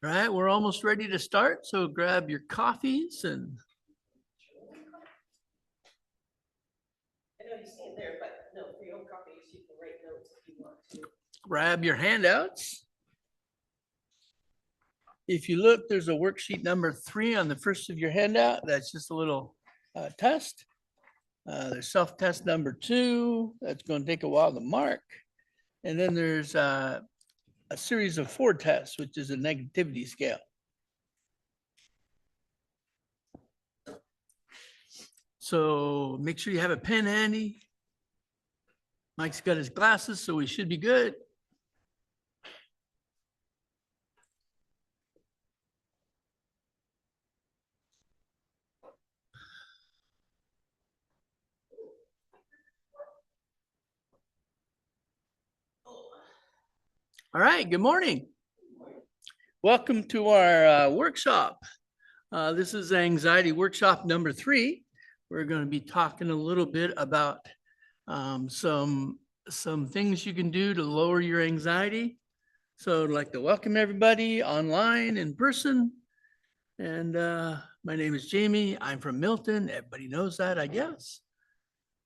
All right, we're almost ready to start, so grab your coffees and I know you see it there, but no, for your own copies, you can write notes if you want to. grab your handouts. If you look, there's a worksheet number 3 on the first of your handout. That's just a little test. There's self-test number 2. That's going to take a while to mark. And then there's a series of 4 tests, which is a negativity scale. So make sure you have a pen handy. Mike's got his glasses, so we should be good. All right, good morning. Welcome to our workshop. This is anxiety workshop number 3. We're going to be talking a little bit about some things you can do to lower your anxiety. So I'd like to welcome everybody online, in person. And my name is Jamie. I'm from Milton. Everybody knows that, I guess.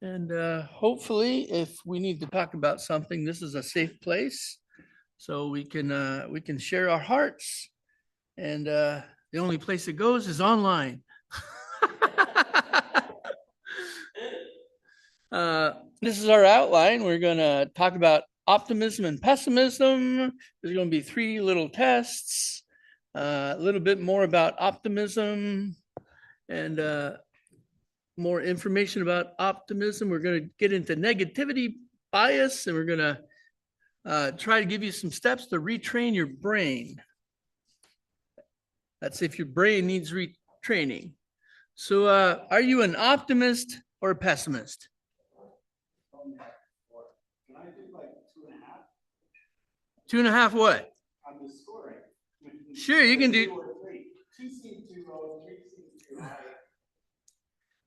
And hopefully, if we need to talk about something, this is a safe place. So we can share our hearts, and the only place it goes is online. This is our outline. We're going to talk about optimism and pessimism. There's going to be 3 little tests, a little bit more about optimism, and more information about optimism. We're going to get into negativity bias, and we're going to try to give you some steps to retrain your brain. That's if your brain needs retraining. So are you an optimist or a pessimist? Can I do like 2.5? 2.5? 2.5 what? On the scoring. Sure, you can do. 2 seems too low, 3 seems too high.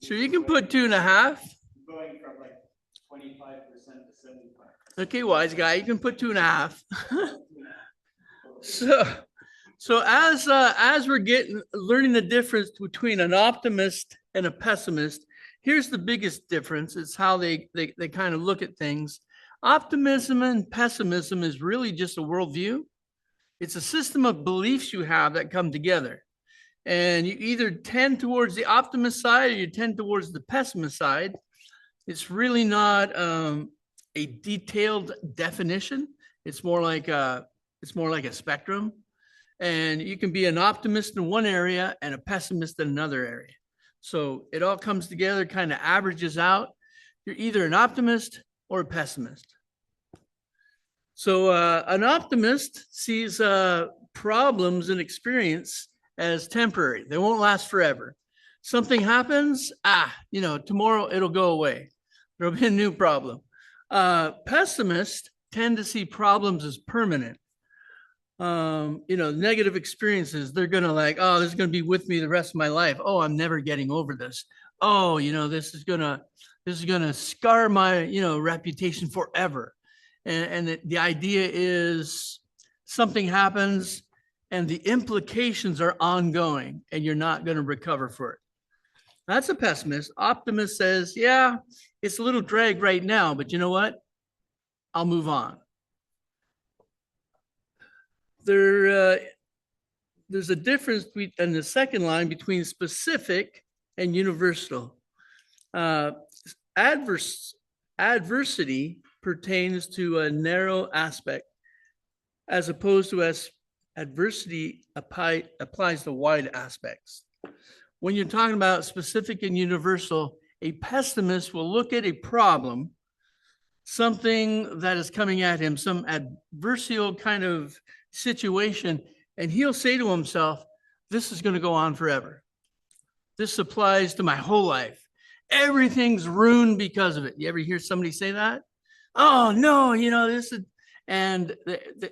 Sure, you can put 2.5. Going from like 25% to 75%. Okay, wise guy, you can put 2.5. So as we're learning the difference between an optimist and a pessimist, here's the biggest difference. It's how they kind of look at things. Optimism and pessimism is really just a worldview. It's a system of beliefs you have that come together. And you either tend towards the optimist side or you tend towards the pessimist side. It's really not a detailed definition. It's more like a spectrum. And you can be an optimist in one area and a pessimist in another area. So it all comes together, kind of averages out. You're either an optimist or a pessimist. So an optimist sees problems and experience as temporary. They won't last forever. Something happens, tomorrow it'll go away. There'll be a new problem. Pessimists tend to see problems as permanent. Negative experiences, they're going to this is going to be with me the rest of my life. Oh, I'm never getting over this. Oh, this is going to scar my, reputation forever. And the idea is something happens and the implications are ongoing and you're not going to recover for it. That's a pessimist. Optimist says, yeah, it's a little drag right now, but you know what? I'll move on. There's a difference in the second line between specific and universal. Adversity pertains to a narrow aspect, as opposed to as adversity applies to wide aspects. When you're talking about specific and universal, a pessimist will look at a problem, something that is coming at him, some adversarial kind of situation, and he'll say to himself, this is going to go on forever. This applies to my whole life. Everything's ruined because of it. You ever hear somebody say that? Oh, no, this is, and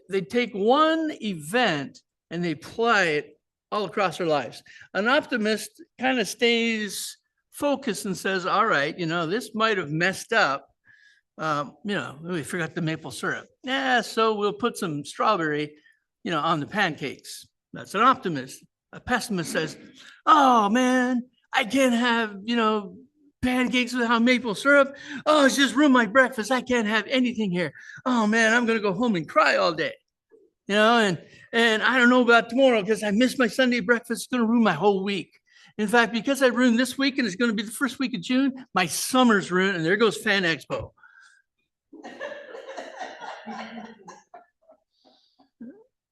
they take one event and they apply it all across their lives. An optimist kind of stays focused and says, all right, this might have messed up. We forgot the maple syrup. Yeah, so we'll put some strawberry, on the pancakes. That's an optimist. A pessimist says, oh man, I can't have, pancakes without maple syrup. Oh, it's just ruined my breakfast. I can't have anything here. Oh man, I'm going to go home and cry all day. And I don't know about tomorrow because I missed my Sunday breakfast. It's going to ruin my whole week. In fact, because I ruined this week and it's going to be the first week of June, my summer's ruined, and there goes Fan Expo.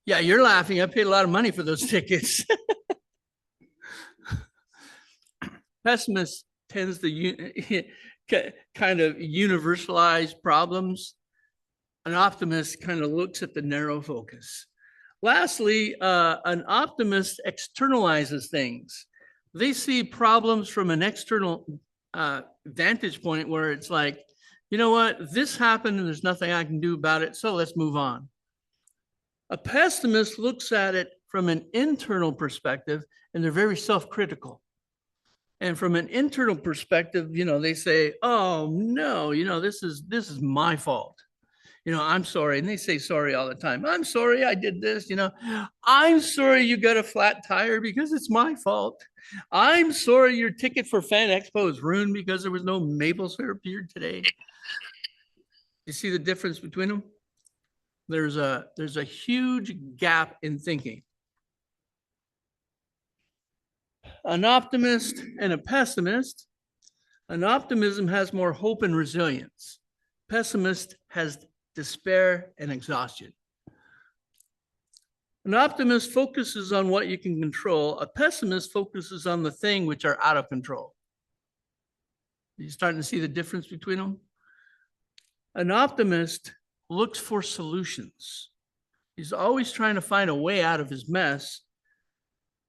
Yeah, you're laughing. I paid a lot of money for those tickets. Pessimist tends to kind of universalize problems. An optimist kind of looks at the narrow focus. Lastly, an optimist externalizes things. They see problems from an external vantage point where it's like, you know what, this happened and there's nothing I can do about it, so let's move on. A pessimist looks at it from an internal perspective, and they're very self-critical. And from an internal perspective, they say, oh no, this is my fault. I'm sorry. And they say sorry all the time. I'm sorry I did this, I'm sorry you got a flat tire because it's my fault. I'm sorry your ticket for Fan Expo is ruined because there was no maple syrup here today. You see the difference between them? There's a huge gap in thinking. An optimist and a pessimist. An optimism has more hope and resilience. Pessimist has despair and exhaustion. An optimist focuses on what you can control. A pessimist focuses on the thing which are out of control. You're starting to see the difference between them? An optimist looks for solutions. He's always trying to find a way out of his mess.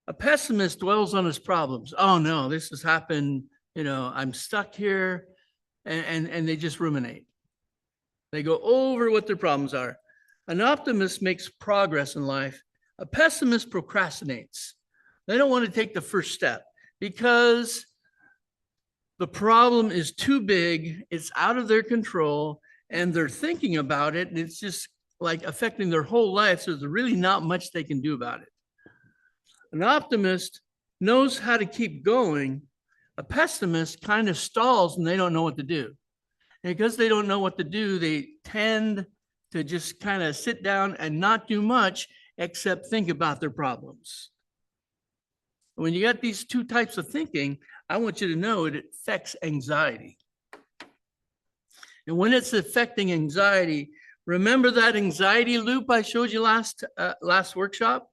A pessimist dwells on his problems. Oh no, this has happened. I'm stuck here. And they just ruminate. They go over what their problems are. An optimist makes progress in life. A pessimist procrastinates. They don't want to take the first step because the problem is too big, it's out of their control, and they're thinking about it, and it's just like affecting their whole life, so there's really not much they can do about it. An optimist knows how to keep going. A pessimist kind of stalls and they don't know what to do. And because they don't know what to do, they tend to just kind of sit down and not do much except think about their problems. When you got these two types of thinking, I want you to know it affects anxiety. And when it's affecting anxiety, remember that anxiety loop I showed you last workshop,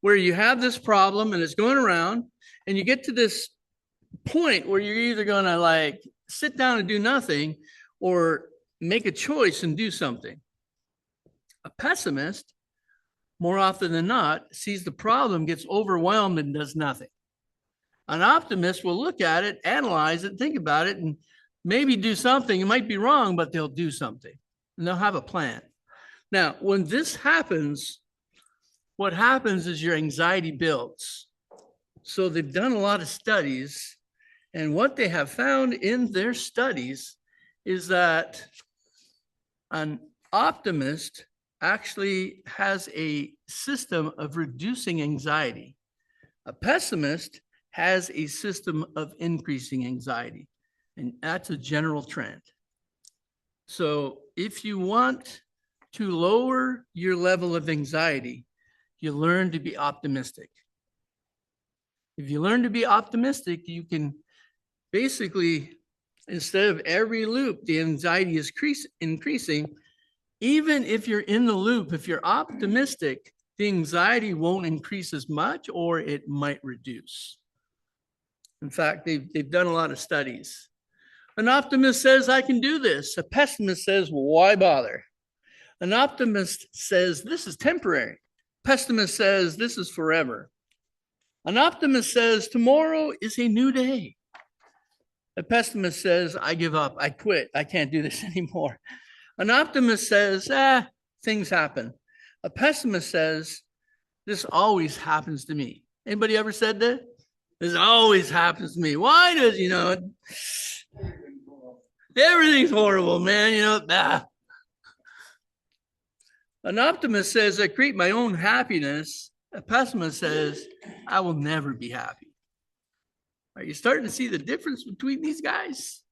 where you have this problem and it's going around, and you get to this point where you're either going to like sit down and do nothing or make a choice and do something. A pessimist, more often than not, sees the problem, gets overwhelmed, and does nothing. An optimist will look at it, analyze it, think about it, and maybe do something. It might be wrong, but they'll do something, and they'll have a plan. Now, when this happens, what happens is your anxiety builds. So they've done a lot of studies, and what they have found in their studies is that an optimist actually has a system of reducing anxiety. A pessimist has a system of increasing anxiety, and that's a general trend. So if you want to lower your level of anxiety, you learn to be optimistic. If you learn to be optimistic, you can basically, instead of every loop, the anxiety is increasing. Even if you're in the loop, if you're optimistic, the anxiety won't increase as much, or it might reduce. In fact, they've done a lot of studies. An optimist says, I can do this. A pessimist says, well, why bother? An optimist says, this is temporary. Pessimist says, this is forever. An optimist says, tomorrow is a new day. A pessimist says, I give up, I quit, I can't do this anymore. An optimist says, things happen. A pessimist says, this always happens to me. Anybody ever said that? This always happens to me. Why does, everything's horrible, man, An optimist says, I create my own happiness. A pessimist says, I will never be happy. Are you starting to see the difference between these guys?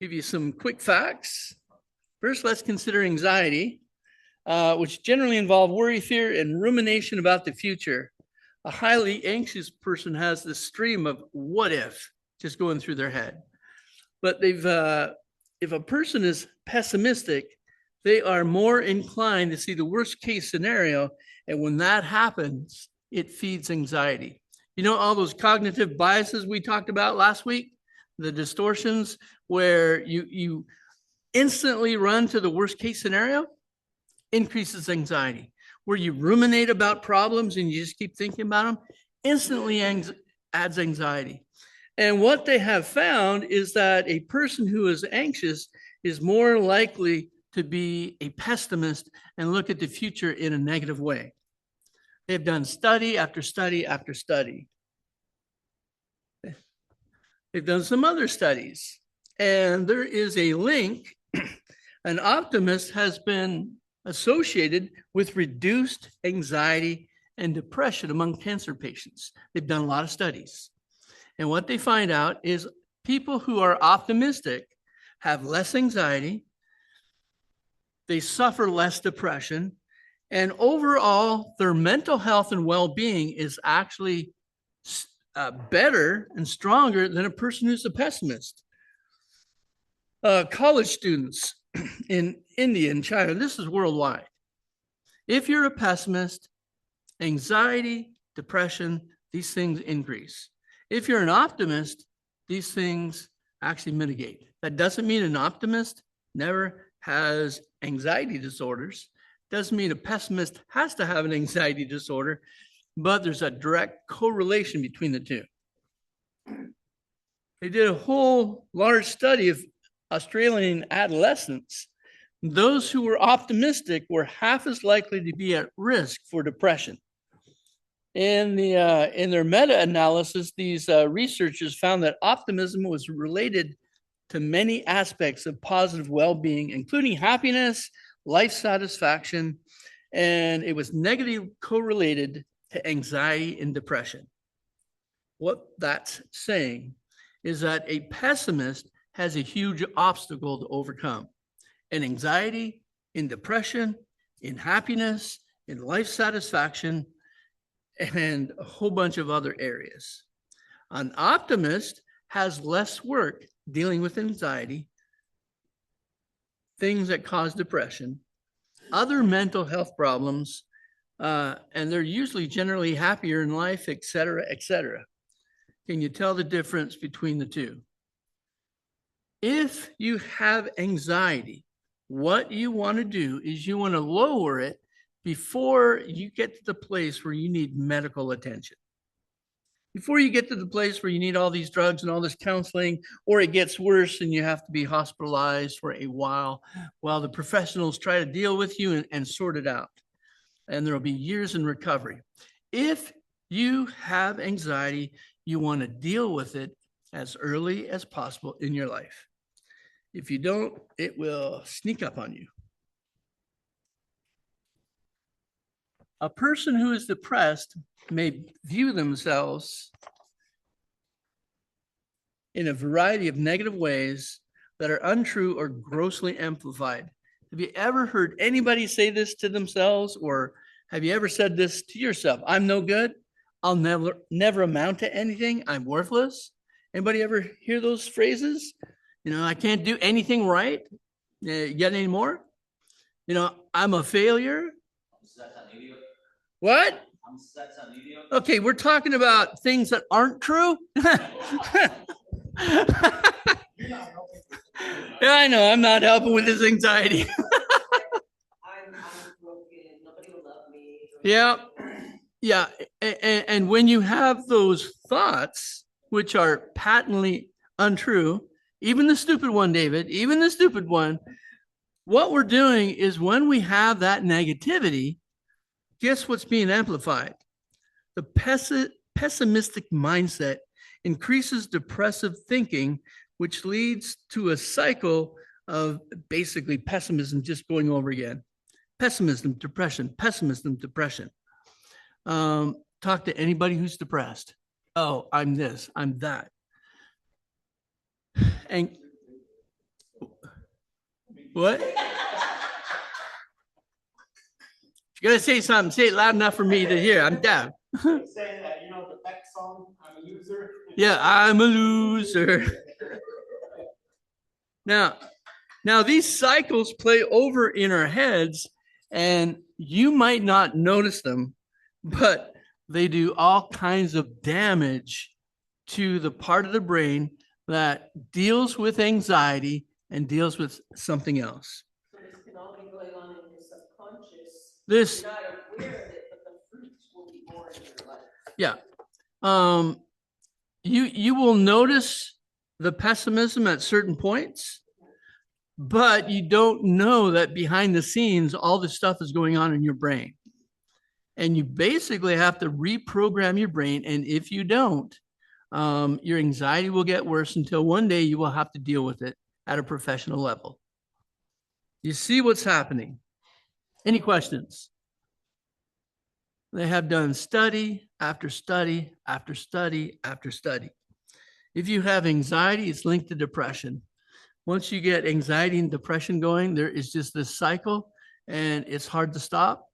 Give you some quick facts. First, let's consider anxiety, which generally involve worry, fear, and rumination about the future. A highly anxious person has this stream of what if just going through their head. But if a person is pessimistic, they are more inclined to see the worst case scenario. And when that happens, it feeds anxiety. You know, all those cognitive biases we talked about last week, the distortions where you instantly run to the worst case scenario, increases anxiety. Where you ruminate about problems and you just keep thinking about them, instantly adds anxiety. And what they have found is that a person who is anxious is more likely to be a pessimist and look at the future in a negative way. They've done study after study after study. They've done some other studies, and there is a link. An optimist has been associated with reduced anxiety and depression among cancer patients. They've done a lot of studies. And what they find out is people who are optimistic have less anxiety, they suffer less depression, and overall, their mental health and well-being is actually better and stronger than a person who's a pessimist. College students in India and China, this is worldwide. If you're a pessimist, anxiety, depression, these things increase. If you're an optimist, these things actually mitigate. That doesn't mean an optimist never has anxiety disorders. Doesn't mean a pessimist has to have an anxiety disorder, but there's a direct correlation between the two. They did a whole large study of Australian adolescents. Those who were optimistic were half as likely to be at risk for depression. In their meta-analysis, these researchers found that optimism was related to many aspects of positive well-being, including happiness, life satisfaction, and it was negatively correlated to anxiety and depression. What that's saying is that a pessimist has a huge obstacle to overcome. In anxiety, in depression, in happiness, in life satisfaction, and a whole bunch of other areas. An optimist has less work dealing with anxiety, things that cause depression, other mental health problems, and they're usually generally happier in life, et cetera, et cetera. Can you tell the difference between the two? If you have anxiety, what you want to do is you want to lower it before you get to the place where you need medical attention. Before you get to the place where you need all these drugs and all this counseling, or it gets worse and you have to be hospitalized for a while the professionals try to deal with you and sort it out. And there will be years in recovery. If you have anxiety, you want to deal with it as early as possible in your life. If you don't, it will sneak up on you. A person who is depressed may view themselves in a variety of negative ways that are untrue or grossly amplified. Have you ever heard anybody say this to themselves, or have you ever said this to yourself? I'm no good. I'll never amount to anything. I'm worthless. Anybody ever hear those phrases? You know, I can't do anything right. You got any more? You know, I'm a failure. What? Okay, we're talking about things that aren't true. Yeah, I know. I'm not helping with his anxiety. I'm broken. Nobody will love me. Yeah. Yeah. And when you have those thoughts, which are patently untrue, even the stupid one, David, even the stupid one, what we're doing is when we have that negativity, guess what's being amplified? The pessimistic mindset increases depressive thinking, which leads to a cycle of basically pessimism just going over again. Pessimism, depression, pessimism, depression. Talk to anybody who's depressed. Oh, I'm this, I'm that. And what? If you're gonna say something, say it loud enough for me to hear. I'm deaf. Saying that, the Beck song, I'm a loser. Yeah, I'm a loser. Now these cycles play over in our heads, and you might not notice them, but they do all kinds of damage to the part of the brain that deals with anxiety and deals with something else. So this can all be going on in your subconscious. This, You're not aware of it, but the fruits will be born in your life. yeah. You will notice the pessimism at certain points, but you don't know that behind the scenes, all this stuff is going on in your brain. And you basically have to reprogram your brain. And if you don't, your anxiety will get worse until one day you will have to deal with it at a professional level. You see what's happening. Any questions? They have done study after study after study after study. If you have anxiety, it's linked to depression. Once you get anxiety and depression going, there is just this cycle, and it's hard to stop.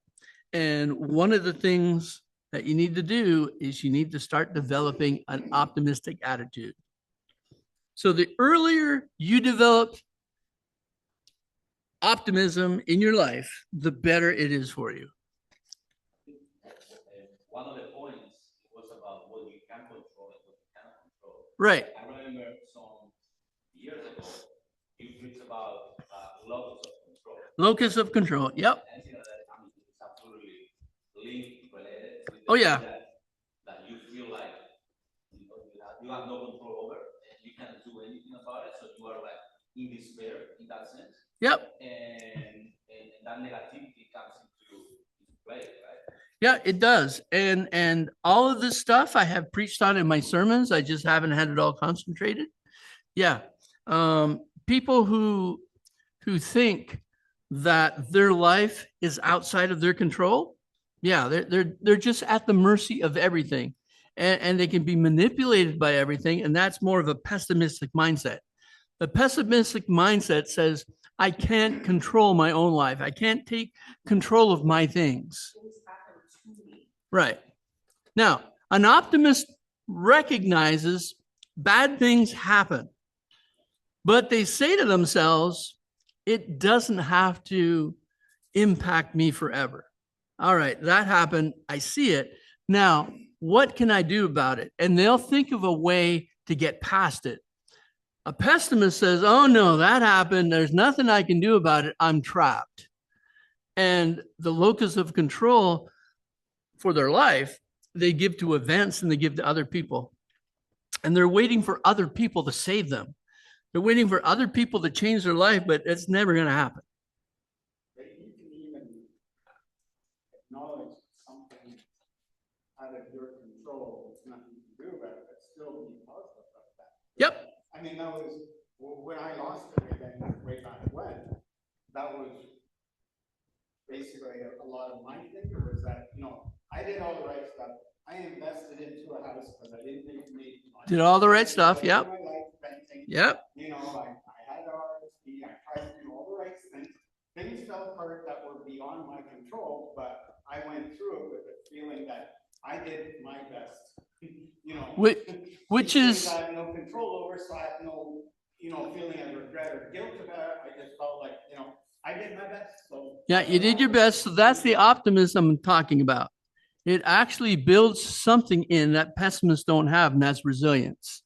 And one of the things that you need to do is you need to start developing an optimistic attitude. So the earlier you develop optimism in your life, the better it is for you. One of the points was about what you can control and what you cannot control. Right. I remember some years ago, you preached about locus of control. Locus of control. Yep. And you know that it's absolutely linked, related. With Oh, yeah. That you feel like you have no control over, and you can't do anything about it. So you are like in despair in that sense. Yep. And that negativity comes into play, right? Yeah, it does. And all of this stuff I have preached on in my sermons. I just haven't had it all concentrated. Yeah. People who think that their life is outside of their control. Yeah, they're just at the mercy of everything. And they can be manipulated by everything. And that's more of a pessimistic mindset. The pessimistic mindset says, I can't control my own life. I can't take control of my things. Things happen to me. Right. Now, an optimist recognizes bad things happen, but they say to themselves, it doesn't have to impact me forever. All right, that happened. I see it. Now, what can I do about it? And they'll think of a way to get past it. A pessimist says, oh no, that happened. There's nothing I can do about it. I'm trapped. And the locus of control for their life, they give to events and they give to other people. And they're waiting for other people to save them. They're waiting for other people to change their life, but it's never going to happen. But you can even acknowledge something out of your control. It's nothing to do about it, but still be positive about that. Yep. I mean, that was when I lost everything way back when. That was basically a lot of my thinking was that, I did all the right stuff. I invested into a house because I didn't make money. Did all the right stuff. Yep. My life renting. Yep. I had RSP. I tried to do all the right things. Things fell apart that were beyond my control, but I went through it with the feeling that I did my best. Which is, I have no control over, so I have no, feeling of regret or guilt about it. I just felt like, I did my best. So yeah, you did your best. So that's the optimism I'm talking about. It actually builds something in that pessimists don't have, and that's resilience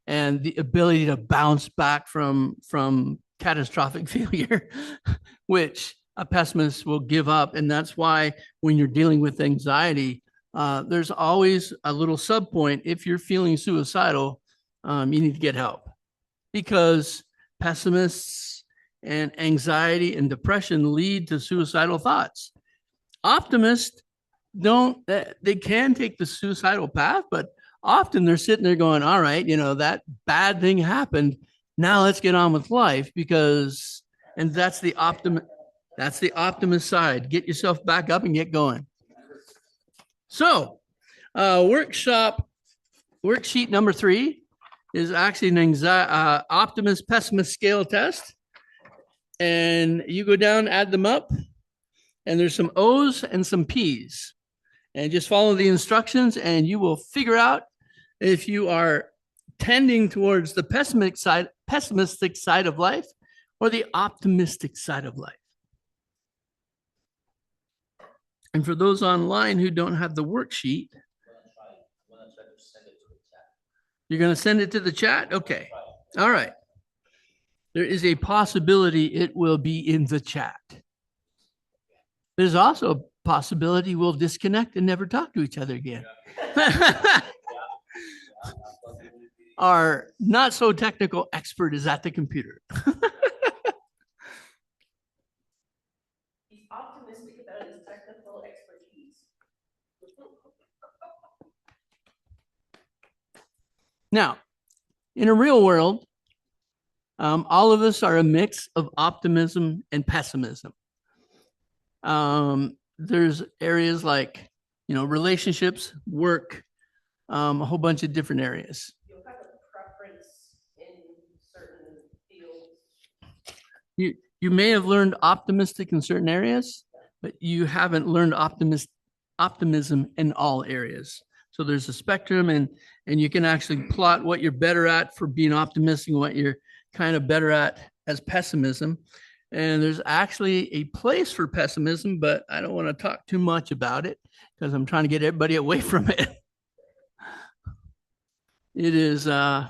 and the ability to bounce back from catastrophic failure, which a pessimist will give up. And that's why when you're dealing with anxiety, there's always a little sub point. If you're feeling suicidal, you need to get help, because pessimists and anxiety and depression lead to suicidal thoughts. Optimists they can take the suicidal path, but often they're sitting there going, all right, that bad thing happened. Now let's get on with life because, and that's the optimist side. Get yourself back up and get going. So, worksheet number 3 is actually an optimist pessimist scale test. And you go down, add them up, and there's some O's and some P's. And just follow the instructions, and you will figure out if you are tending towards the pessimistic side of life or the optimistic side of life. And for those online who don't have the worksheet, you're going to send it to the chat? Okay. All right. There is a possibility it will be in the chat. There's also a possibility we'll disconnect and never talk to each other again. Our not so technical expert is at the computer. He's optimistic about his technical expertise. Now, in a real world, all of us are a mix of optimism and pessimism. There's areas like, relationships, work, a whole bunch of different areas. You'll have a preference in certain fields. You may have learned optimistic in certain areas, but you haven't learned optimism in all areas. So there's a spectrum, and you can actually plot what you're better at for being optimistic and what you're kind of better at as pessimism. And there's actually a place for pessimism, but I don't want to talk too much about it because I'm trying to get everybody away from it. It is, the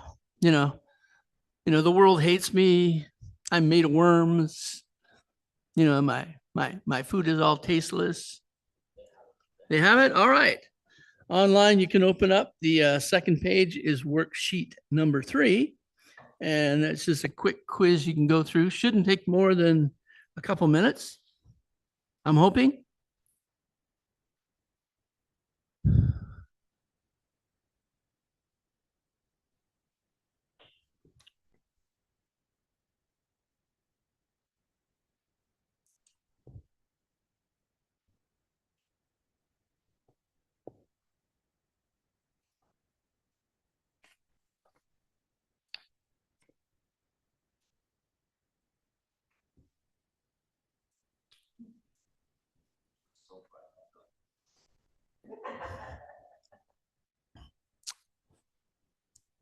world hates me. I'm made of worms. My food is all tasteless. They have it? All right. Online, you can open up the second page is worksheet number 3. And it's just a quick quiz you can go through. Shouldn't take more than a couple minutes, I'm hoping.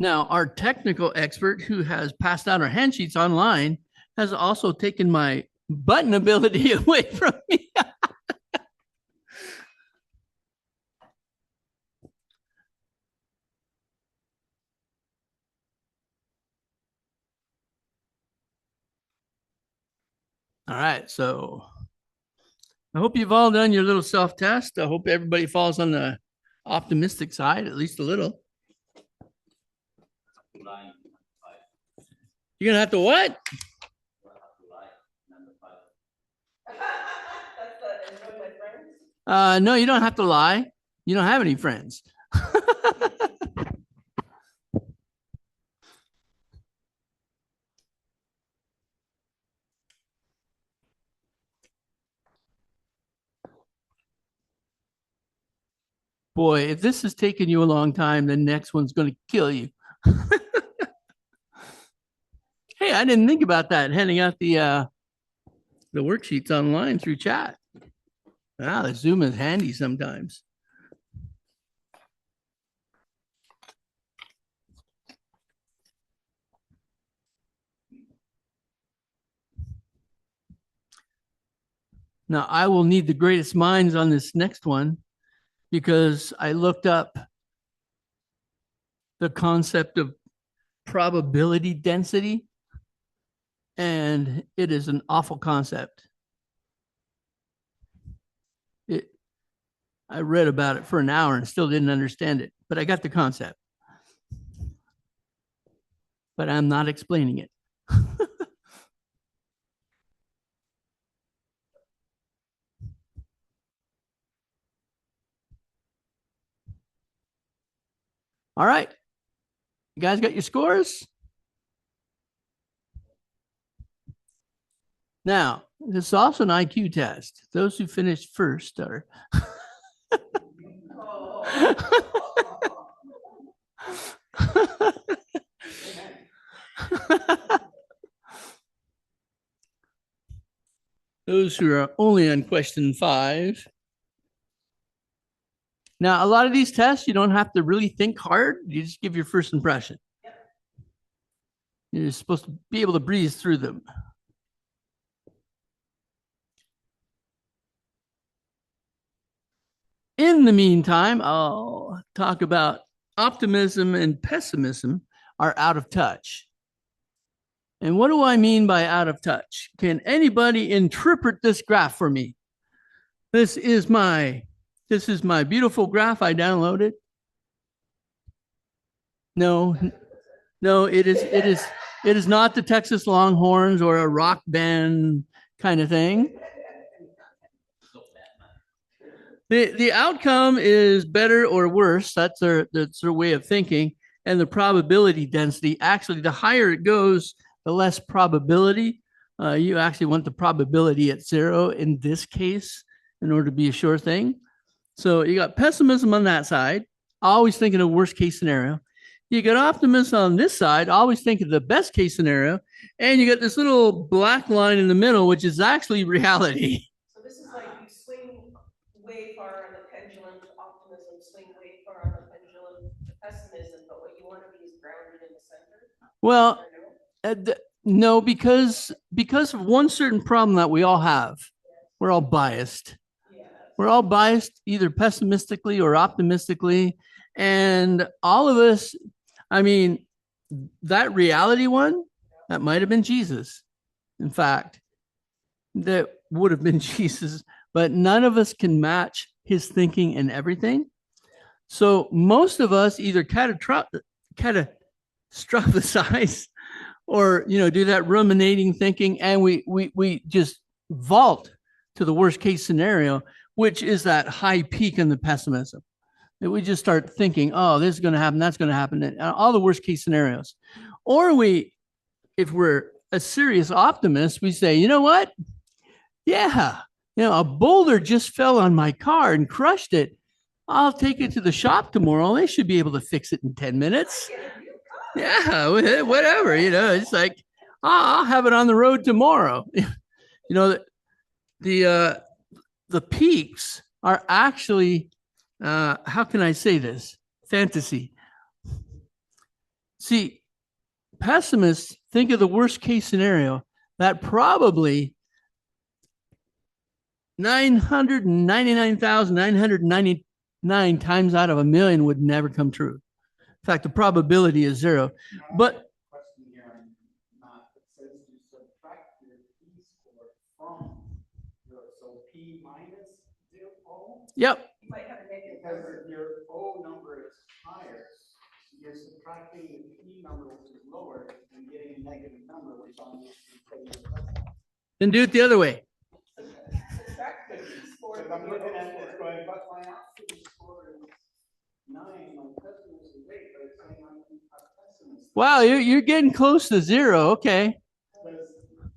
Now, our technical expert who has passed out our handsheets online has also taken my button ability away from me. All right, so I hope you've all done your little self-test. I hope everybody falls on the optimistic side, at least a little. You're gonna have to what? That's enjoy my friends. No, you don't have to lie. You don't have any friends. Boy, if this has taken you a long time, the next one's going to kill you. Hey, I didn't think about that. Handing out the worksheets online through chat. Wow, the Zoom is handy sometimes. Now, I will need the greatest minds on this next one because I looked up the concept of probability density, and it is an awful concept. I read about it for an hour and still didn't understand it, but I got the concept. But I'm not explaining it. All right. You guys got your scores? Now, this is also an IQ test. Those who finished first are. Those who are only on question 5. Now, a lot of these tests, you don't have to really think hard. You just give your first impression. You're supposed to be able to breeze through them. In the meantime, I'll talk about optimism and pessimism are out of touch. And what do I mean by out of touch? Can anybody interpret this graph for me? This is my beautiful graph I downloaded. No, it is not the Texas Longhorns or a rock band kind of thing. The outcome is better or worse. That's their way of thinking. And the probability density, actually, the higher it goes, the less probability. You actually want the probability at 0 in this case in order to be a sure thing. So you got pessimism on that side, always thinking of worst case scenario. You got optimism on this side, always think of the best case scenario. And you got this little black line in the middle, which is actually reality. So this is like you swing way far on the pendulum to optimism, swing way far on the pendulum to pessimism, but what you want to be is grounded in the center. Well, no, because of one certain problem that we all have. We're all biased. We're all biased either pessimistically or optimistically. And all of us, I mean, that reality one, that might have been Jesus. In fact, that would have been Jesus, but none of us can match his thinking and everything. So most of us either catastrophize or, do that ruminating thinking, and we just vault to the worst case scenario, which is that high peak in the pessimism. That we just start thinking, oh, this is going to happen, that's going to happen, and all the worst case scenarios. Or if we're a serious optimist, we say, you know what? Yeah, a boulder just fell on my car and crushed it. I'll take it to the shop tomorrow. They should be able to fix it in 10 minutes. Yeah, whatever, it's like, I'll have it on the road tomorrow. The peaks are actually, how can I say this? Fantasy. See, pessimists think of the worst case scenario that probably 999,999 times out of a million would never come true. In fact, the probability is 0. But question here, it says you subtract your p-score from so p minus 0. Yep. You might have a negative Because number. if your O number is higher, you're subtracting the p number, which is lower, and getting a negative number, which obviously Then do it the other way. Subtract the p-score because from I'm your looking at O-score. this going, but my optimism score is 9, my pessimist is 8, but it's saying I'm a pessimist. Wow, you're getting close to 0. Okay. Because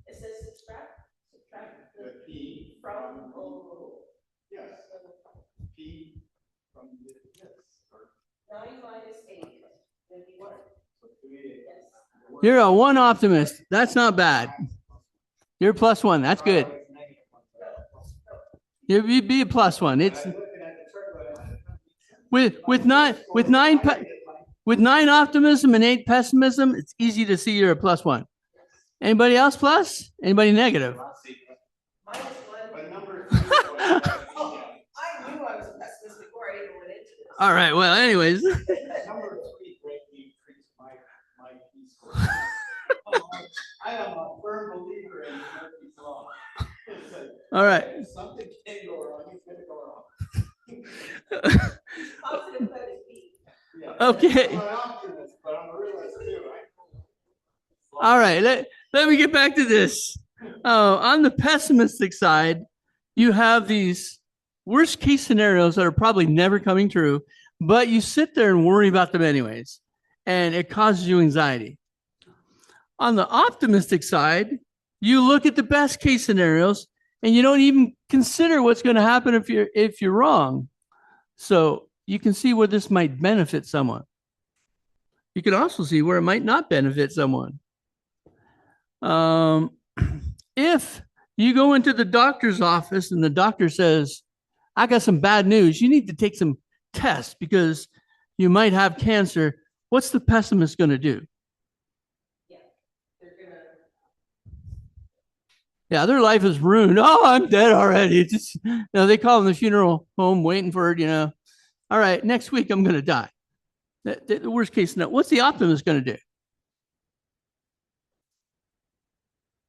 It says subtract the the p from O. yes, p from this, or 9 minus 8 would be 1. so 3. Yes. You're a 1 optimist. That's not bad. You're +1. That's good. You'd be a +1. It's with 9 optimism and 8 pessimism, it's easy to see you're a +1. Anybody else plus? Anybody negative? Minus 1. But number 3. Oh, I knew I was a pessimist before I even went into this. All right. Well, anyways. Number 3 greatly increased my p-score. I am a firm believer in Murphy's law. All right. If something can go wrong, it's going to go wrong. Positive but it's B. Yeah. Okay. I'm an optimist, but I'm a realist too. All right. Let me get back to this. On the pessimistic side, you have these worst case scenarios that are probably never coming true, but you sit there and worry about them anyways, and it causes you anxiety. On the optimistic side, You look at the best case scenarios and you don't even consider what's going to happen if you're wrong. So you can see where this might benefit someone. You can also see where it might not benefit someone. If you go into the doctor's office and the doctor says, I got some bad news, you need to take some tests because you might have cancer, what's the pessimist going to do? Yeah, their life is ruined. Oh, I'm dead already. It's just, they call them the funeral home waiting for it, All right, next week I'm going to die. The worst case scenario. What's the optimist going to do?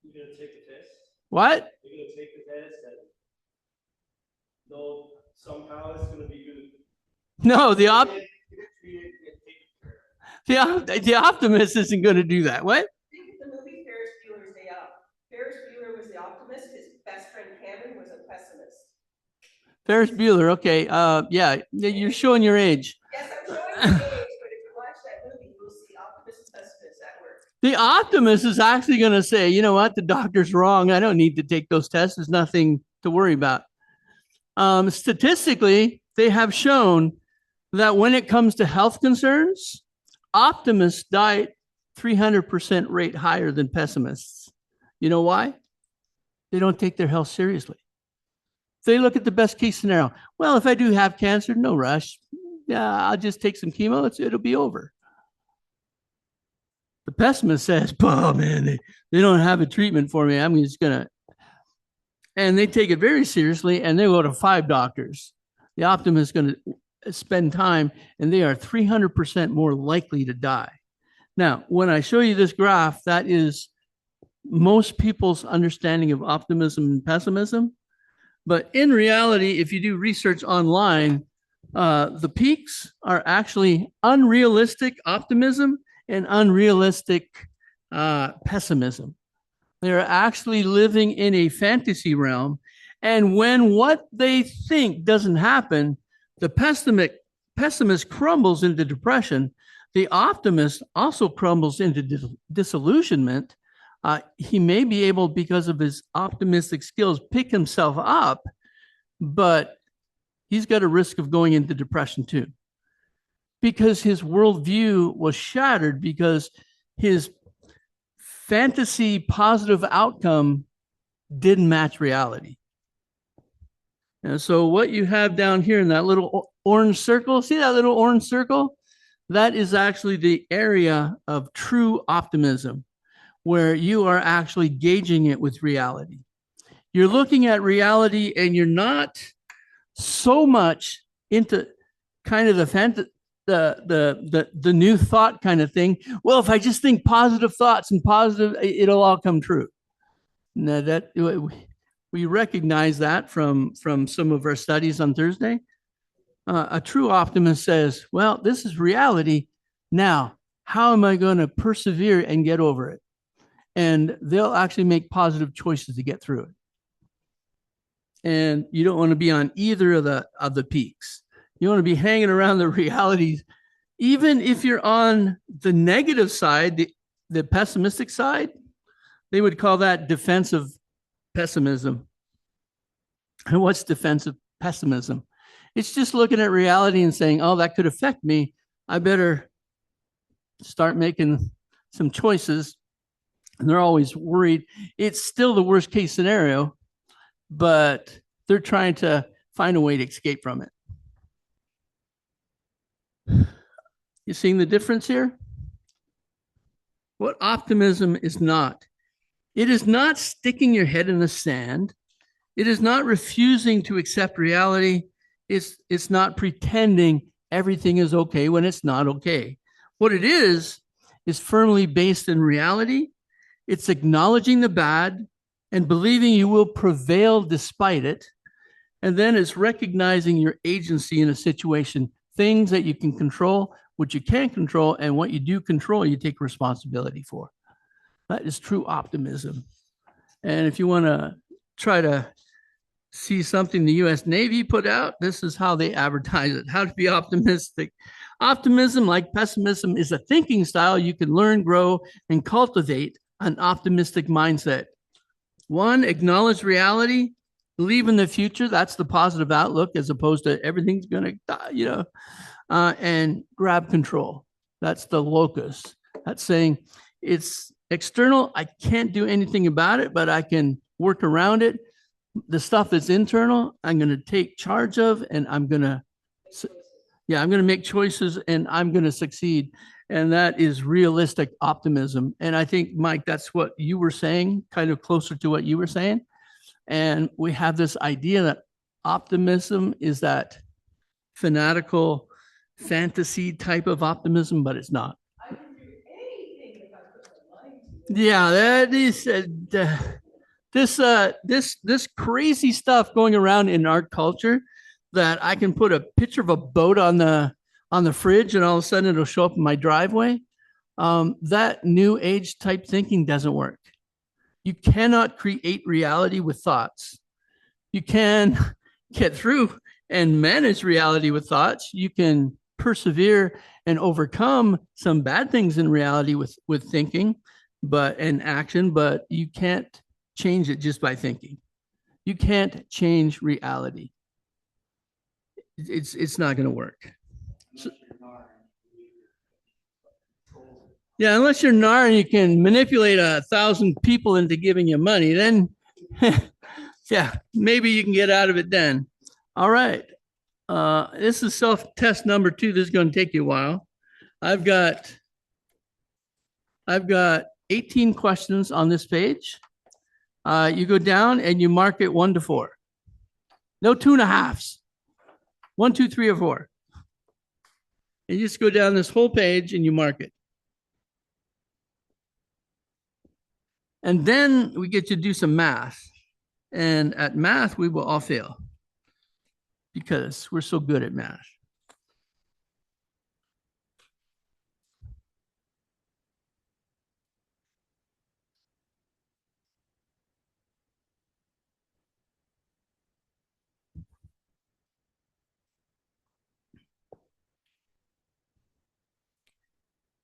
You're going to take the test? What? You're going to take the test and know somehow it's going to be good. No, the optimist isn't going to do that. What? Think of the movie Ferris Bueller's Day Off. Ferris Bueller was the optimist. His best friend Cameron was a pessimist. Ferris Bueller. Okay. Yeah, you're showing your age. Yes, I'm showing you age, but if you watch that movie, you'll see optimist and pessimist at work. The optimist is actually going to say, you know what? The doctor's wrong. I don't need to take those tests. There's nothing to worry about. Statistically, they have shown that when it comes to health concerns, optimists die at 300% rate higher than pessimists. You know why? They don't take their health seriously. They look at the best case scenario. Well, if I do have cancer, no rush. Yeah, I'll just take some chemo. It'll be over. The pessimist says, oh man, they don't have a treatment for me. I'm just going to. And they take it very seriously and they go to 5 doctors. The optimist is going to spend time and they are 300% more likely to die. Now, when I show you this graph, that is most people's understanding of optimism and pessimism. But in reality, if you do research online, the peaks are actually unrealistic optimism and unrealistic pessimism. They're actually living in a fantasy realm. And when what they think doesn't happen, the pessimist crumbles into depression. The optimist also crumbles into disillusionment. He may be able, because of his optimistic skills, pick himself up, but he's got a risk of going into depression too, because his worldview was shattered because his fantasy positive outcome didn't match reality. And so what you have down here in that little orange circle, see that little orange circle? That is actually the area of true optimism, where you are actually gauging it with reality. You're looking at reality and you're not so much into kind of the new thought kind of thing. Well, if I just think positive thoughts and positive, it'll all come true. Now that we recognize that from some of our studies on Thursday. A true optimist says, well, this is reality. Now, how am I going to persevere and get over it? And they'll actually make positive choices to get through it. And you don't want to be on either of the peaks. You want to be hanging around the realities. Even if you're on the negative side, the pessimistic side, they would call that defensive pessimism. And what's defensive pessimism? It's just looking at reality and saying, oh, that could affect me. I better start making some choices. And they're always worried. It's still the worst case scenario, but they're trying to find a way to escape from it. You seeing the difference here? What optimism is not. It is not sticking your head in the sand. It is not refusing to accept reality. It's not pretending everything is okay when it's not okay. What it is firmly based in reality. It's acknowledging the bad and believing you will prevail despite it. And then it's recognizing your agency in a situation, things that you can control, what you can't control, and what you do control, you take responsibility for. That is true optimism. And if you want to try to see something the U.S. Navy put out, this is how they advertise it, how to be optimistic. Optimism, like pessimism, is a thinking style you can learn, grow, and cultivate an optimistic mindset. One, acknowledge reality, believe in the future. That's the positive outlook as opposed to everything's going to die, and grab control. That's the locus. That's saying it's external. I can't do anything about it, but I can work around it. The stuff that's internal, I'm going to take charge of, and I'm going to make choices and I'm going to succeed. And that is realistic optimism. And I think, Mike, that's what you were saying, kind of closer to what you were saying. And we have this idea that optimism is that fanatical fantasy type of optimism, but it's not. I can do anything if I put my mind to it. Yeah, that is this crazy stuff going around in our culture that I can put a picture of a boat on the fridge and all of a sudden it'll show up in my driveway. That new age type thinking doesn't work. You cannot create reality with thoughts. You can get through and manage reality with thoughts. You can persevere and overcome some bad things in reality with thinking, and action, but you can't change it just by thinking. You can't change reality. It's not going to work. So, yeah, unless you're NAR and you can manipulate 1,000 people into giving you money, then yeah, maybe you can get out of it then. All right. This is self-test number 2. This is going to take you a while. I've got 18 questions on this page. You go down and you mark it 1 to 4. No 2.5s. 1, 2, 3, or 4. And you just go down this whole page and you mark it. And then we get you to do some math. And at math, we will all fail because we're so good at math.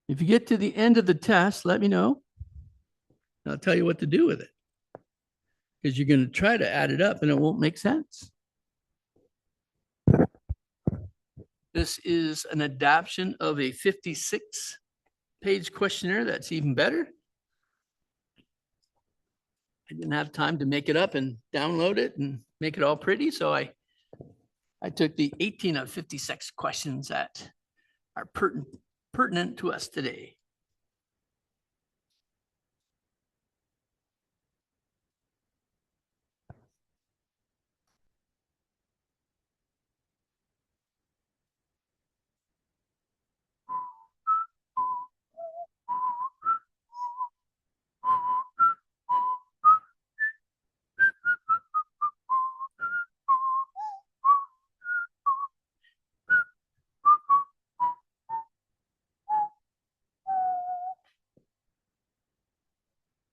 If you get to the end of the test, let me know. I'll tell you what to do with it. Because you're going to try to add it up and it won't make sense. This is an adaptation of a 56-page questionnaire. That's even better. I didn't have time to make it up and download it and make it all pretty. So I took the 18 of 56 questions that are pertinent to us today.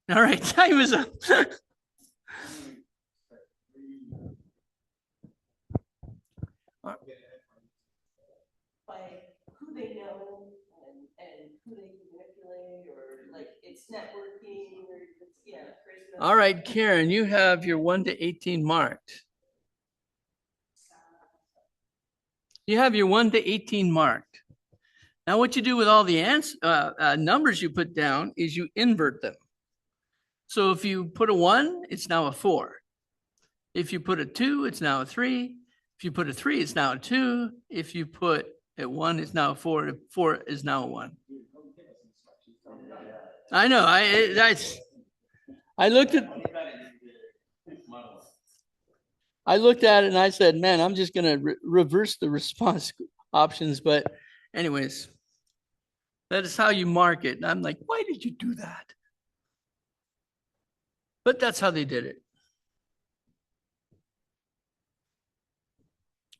All right, time is up. By who they know and who they can manipulate, or like it's networking, or it's, yeah. All right, Karen, you have your 1 to 18 marked. You have your 1 to 18 marked. Now, what you do with all the numbers you put down is you invert them. So if you put a 1, it's now a 4. If you put a 2, it's now a 3. If you put a 3, it's now a 2. If you put a 1, it's now a 4. 4 is now a 1. I know. I looked at it and I said, man, I'm just going to reverse the response options. But anyways, that is how you mark it. And I'm like, why did you do that? But that's how they did it.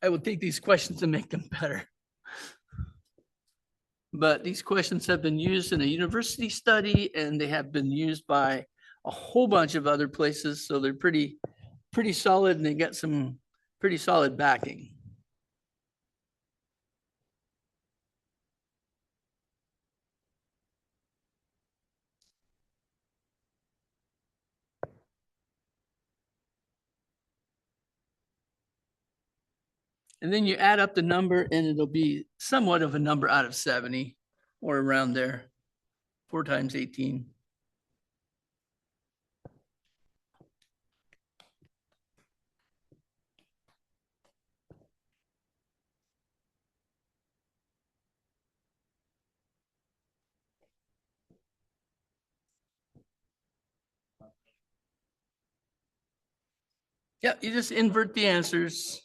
I will take these questions and make them better. But these questions have been used in a university study and they have been used by a whole bunch of other places. So they're pretty solid and they get some pretty solid backing. And then you add up the number and it'll be somewhat of a number out of 70 or around there. 4 times 18. Yeah, you just invert the answers.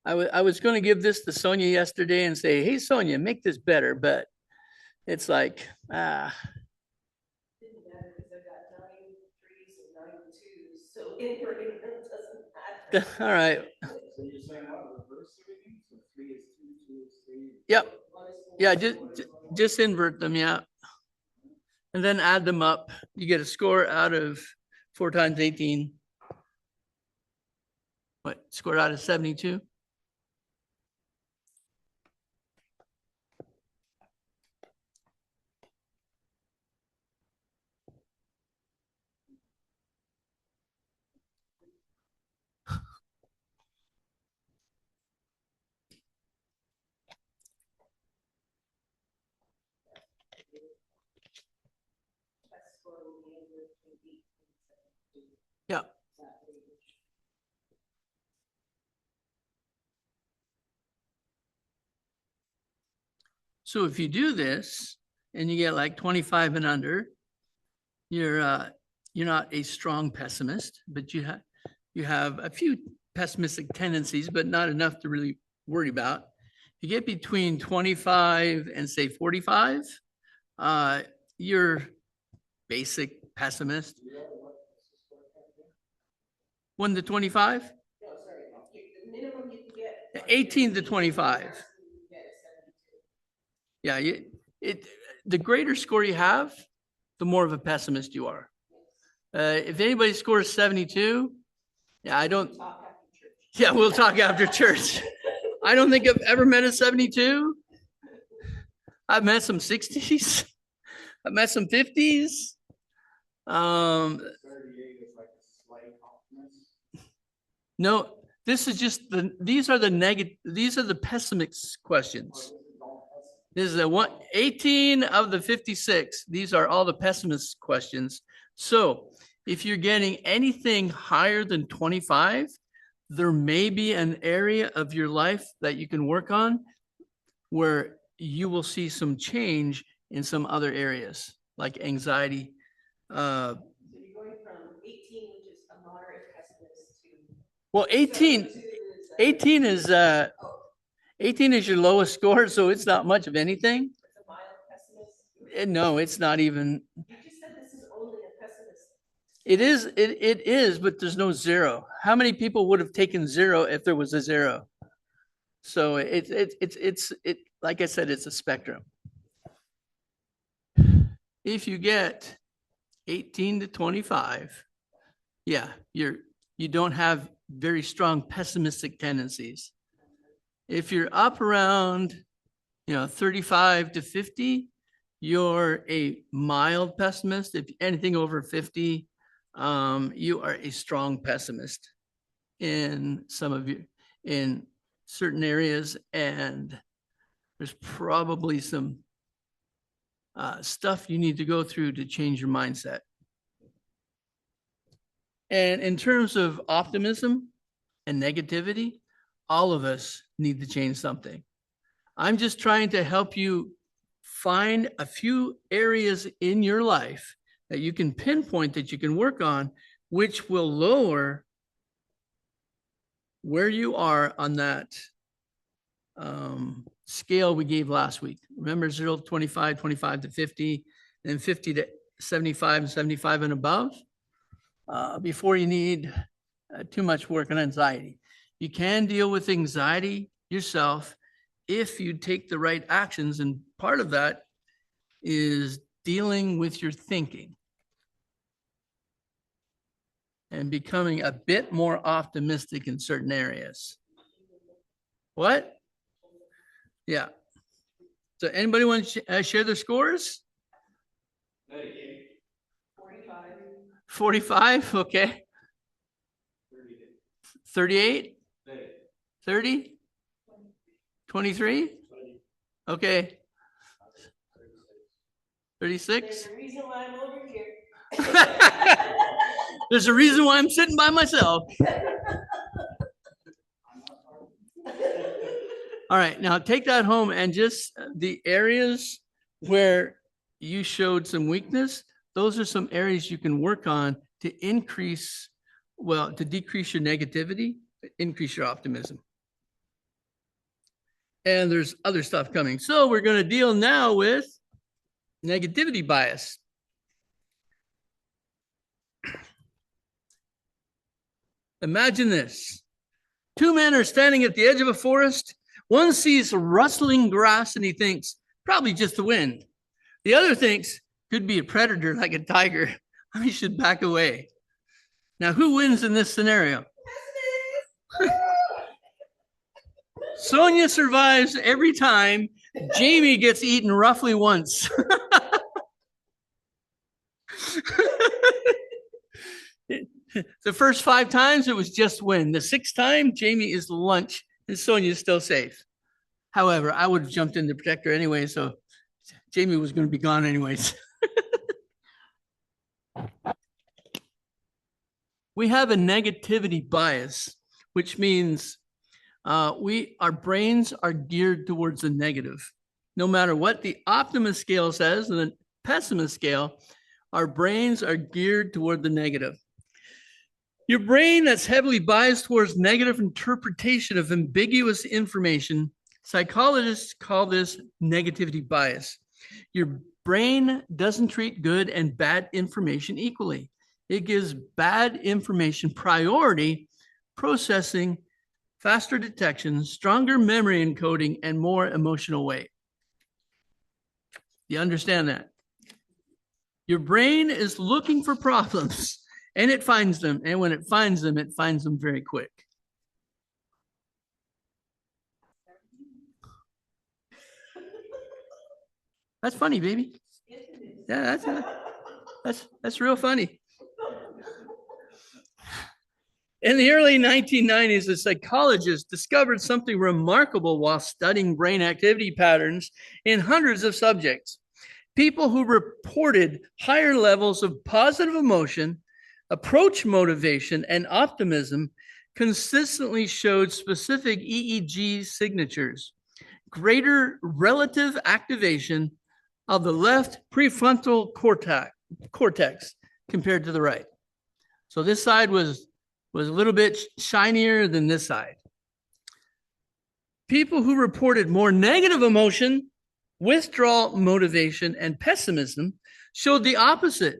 I was going to give this to Sonia yesterday and say, hey, Sonia, make this better. But it's like, Didn't matter because I've got 9 3s and 9 2s, so inverting them doesn't matter. all right. So you're saying what, reverse everything? So 3 is 2, 2 is 3. Yep. 1 is 4, Yeah, 1 is 4. just invert them. Yeah. And then add them up. You get a score out of 4 times 18. What, score out of 72? Test score will be anywhere between 8 and 17. Yeah. So if you do this and you get like 25 and under, you're not a strong pessimist, but you have a few pessimistic tendencies, but not enough to really worry about. You get between 25 and say 45, you're basic pessimist. 1 to 25? No, sorry, the minimum you can get. 18 to 25. You get is 72. Yeah, the greater score you have, the more of a pessimist you are. If anybody scores 72, yeah, I don't. Talk after church. Yeah, we'll talk after church. I don't think I've ever met a 72. I've met some 60s. I've met some 50s. 38 is like a slight optimist. No, this is just these are the pessimist questions. This is 18 of the 56. These are all the pessimist questions. So if you're getting anything higher than 25, there may be an area of your life that you can work on where you will see some change in some other areas, like anxiety. So you're going from 18, which is a moderate pessimist, to Well, 18 is 18 is your lowest score, so it's not much of anything. it's a mild pessimist. No, it's not even. You just said this is only a pessimist. It is, but there's no 0. How many people would have taken 0 if there was a 0? So it's like I said, it's a spectrum. If you get 18 to 25, yeah, you don't have very strong pessimistic tendencies. If you're up around, 35 to 50, you're a mild pessimist. If anything over 50, you are a strong pessimist in certain areas, and there's probably some stuff you need to go through to change your mindset. And in terms of optimism and negativity, all of us need to change something. I'm just trying to help you find a few areas in your life that you can pinpoint that you can work on, which will lower where you are on that scale we gave last week. Remember 0 to 25, 25 to 50, and 50 to 75 and 75 and above, before you need too much work on anxiety. You can deal with anxiety yourself if you take the right actions, and part of that is dealing with your thinking and becoming a bit more optimistic in certain areas. What? Yeah. So anybody want to share their scores? 38, 45. 45, okay. 38, 30. 30, 23, okay. 36. There's a reason why I'm over here. There's a reason why I'm sitting by myself. All right, now take that home and just the areas where you showed some weakness, those are some areas you can work on to decrease your negativity, increase your optimism. And there's other stuff coming. So we're going to deal now with negativity bias. Imagine this. Two men are standing at the edge of a forest. One sees rustling grass and he thinks, probably just the wind. The other thinks, could be a predator like a tiger. I should back away. Now, who wins in this scenario? Sonia survives every time. Jamie gets eaten roughly once. The first 5 times, it was just win. The 6th time, Jamie is lunch and Sonia is still safe. However, I would have jumped in to protect her anyway, so Jamie was going to be gone anyways. We have a negativity bias, which means our brains are geared towards the negative. No matter what the optimist scale says and the pessimist scale, our brains are geared toward the negative. Your brain that's heavily biased towards negative interpretation of ambiguous information, psychologists call this negativity bias. Your brain doesn't treat good and bad information equally. It gives bad information priority, processing, faster detection, stronger memory encoding, and more emotional weight. You understand that? Your brain is looking for problems and it finds them. And when it finds them very quick. That's funny, baby. Yeah, that's real funny. In the early 1990s, a psychologist discovered something remarkable while studying brain activity patterns in hundreds of subjects. People who reported higher levels of positive emotion, approach motivation, and optimism consistently showed specific EEG signatures, greater relative activation of the left prefrontal cortex compared to the right. So this side was a little bit shinier than this side. People who reported more negative emotion, withdrawal motivation, and pessimism showed the opposite.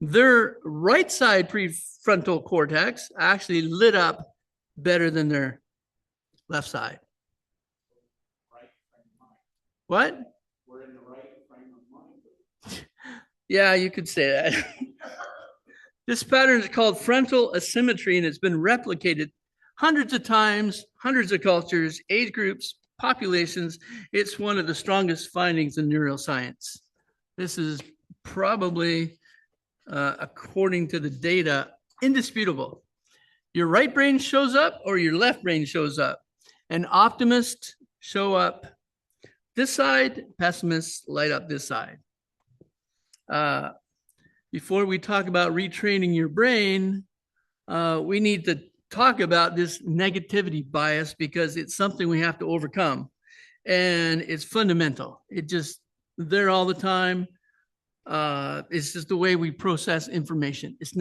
Their right side prefrontal cortex actually lit up better than their left side. What? we're in the right frame of mind. Yeah, you could say that. This pattern is called frontal asymmetry, and it's been replicated hundreds of times, hundreds of cultures, age groups, populations. It's one of the strongest findings in neuroscience. This is probably, according to the data, indisputable. Your right brain shows up or your left brain shows up. And optimists show up this side, pessimists light up this side. Before we talk about retraining your brain, we need to talk about this negativity bias because it's something we have to overcome. And it's fundamental. They're all the time. It's just the way we process information. It's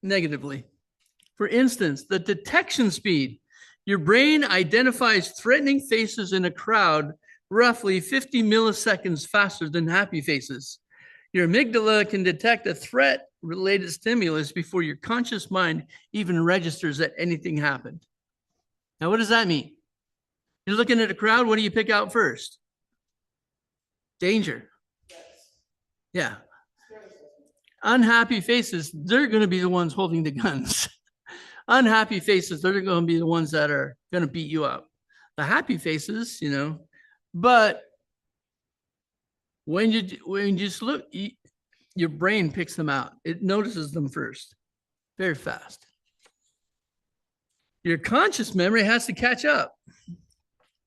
negatively. For instance, the detection speed. Your brain identifies threatening faces in a crowd roughly 50 milliseconds faster than happy faces. Your amygdala can detect a threat-related stimulus before your conscious mind even registers that anything happened. Now, what does that mean? You're looking at a crowd, what do you pick out first? Danger. Yeah. Unhappy faces, they're going to be the ones holding the guns. Unhappy faces, they're going to be the ones that are going to beat you up. The happy faces, but when you just look, your brain picks them out. It notices them first, very fast. Your conscious memory has to catch up.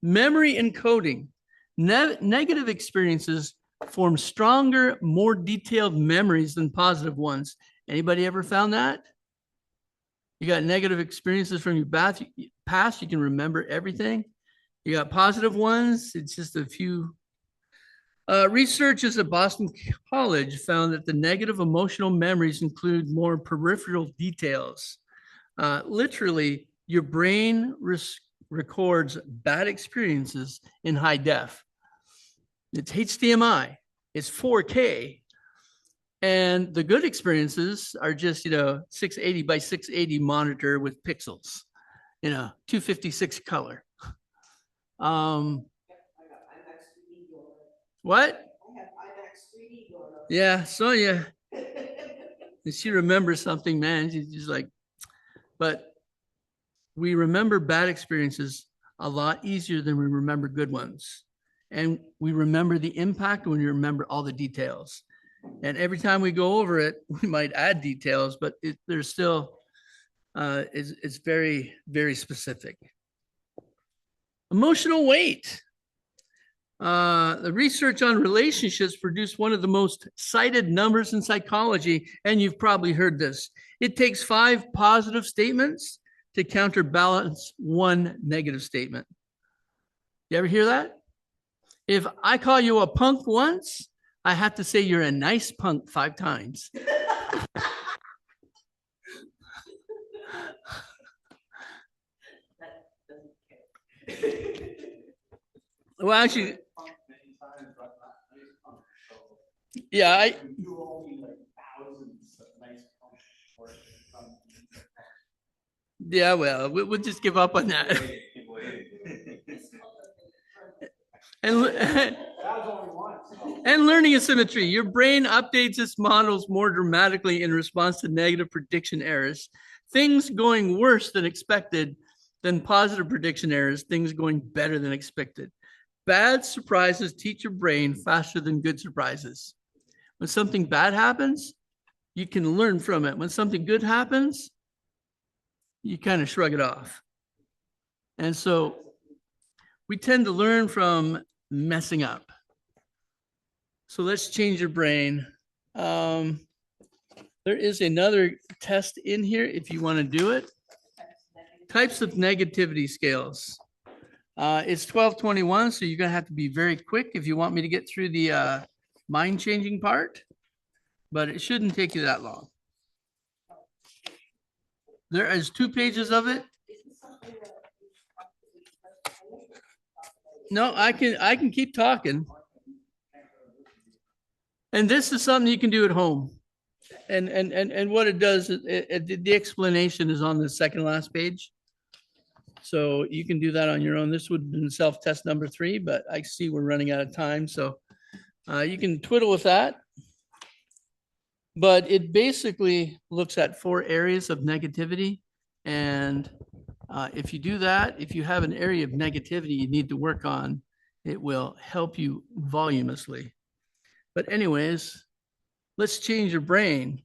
Memory encoding. Negative experiences form stronger, more detailed memories than positive ones. Anybody ever found that? You got negative experiences from your past, you can remember everything. You got positive ones, it's just a few. Researchers at Boston College found that the negative emotional memories include more peripheral details. Literally, your brain records bad experiences in high def. It's HDMI, it's 4K. And the good experiences are just, 680 by 680 monitor with pixels, 256 color. What? I have IMAX 3D going on. Yeah, so yeah. She remembers something, man. She's just like, but we remember bad experiences a lot easier than we remember good ones. And we remember the impact when we remember all the details. And every time we go over it, we might add details, but there's still, it's very, very specific. Emotional weight. The research on relationships produced one of the most cited numbers in psychology, and you've probably heard this. It takes 5 positive statements to counterbalance 1 negative statement. You ever hear that? If I call you a punk once, I have to say you're a nice punk 5 times. Well, actually, yeah, yeah, well, we'll just give up on that. And learning asymmetry. Your brain updates its models more dramatically in response to negative prediction errors. Things going worse than expected than positive prediction errors, things going better than expected. Bad surprises teach your brain faster than good surprises. When something bad happens, you can learn from it. When something good happens, you kind of shrug it off. And so we tend to learn from messing up. So let's change your brain. There is another test in here if you want to do it. Types of negativity scales. It's 12:21, so you're going to have to be very quick if you want me to get through the mind-changing part, but it shouldn't take you that long. There is 2 pages of it. No, I can keep talking. And this is something you can do at home. And what it does, the explanation is on the second last page. So you can do that on your own. This would have been self-test number 3, but I see we're running out of time. So you can twiddle with that. But it basically looks at 4 areas of negativity. And if you do that, if you have an area of negativity you need to work on, it will help you voluminously. But anyways, let's change your brain.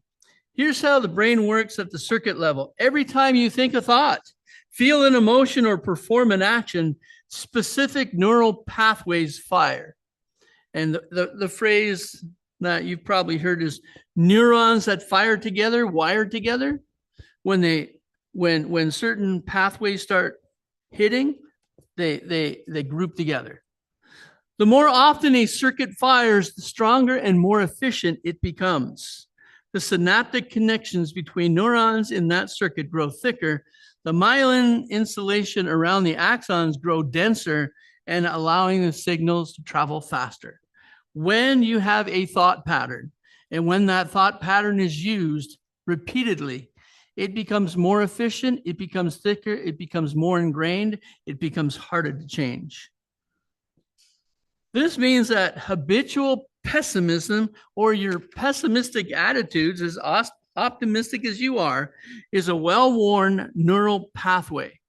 Here's how the brain works at the circuit level. Every time you think a thought, feel an emotion, or perform an action, specific neural pathways fire. And the phrase that you've probably heard is neurons that fire together, wire together. When certain pathways start hitting, they group together. The more often a circuit fires, the stronger and more efficient it becomes. The synaptic connections between neurons in that circuit grow thicker. The myelin insulation around the axons grow denser, and allowing the signals to travel faster. When you have a thought pattern, and when that thought pattern is used repeatedly, it becomes more efficient, it becomes thicker, it becomes more ingrained, it becomes harder to change. This means that habitual pessimism, or your pessimistic attitudes, as optimistic as you are, is a well-worn neural pathway.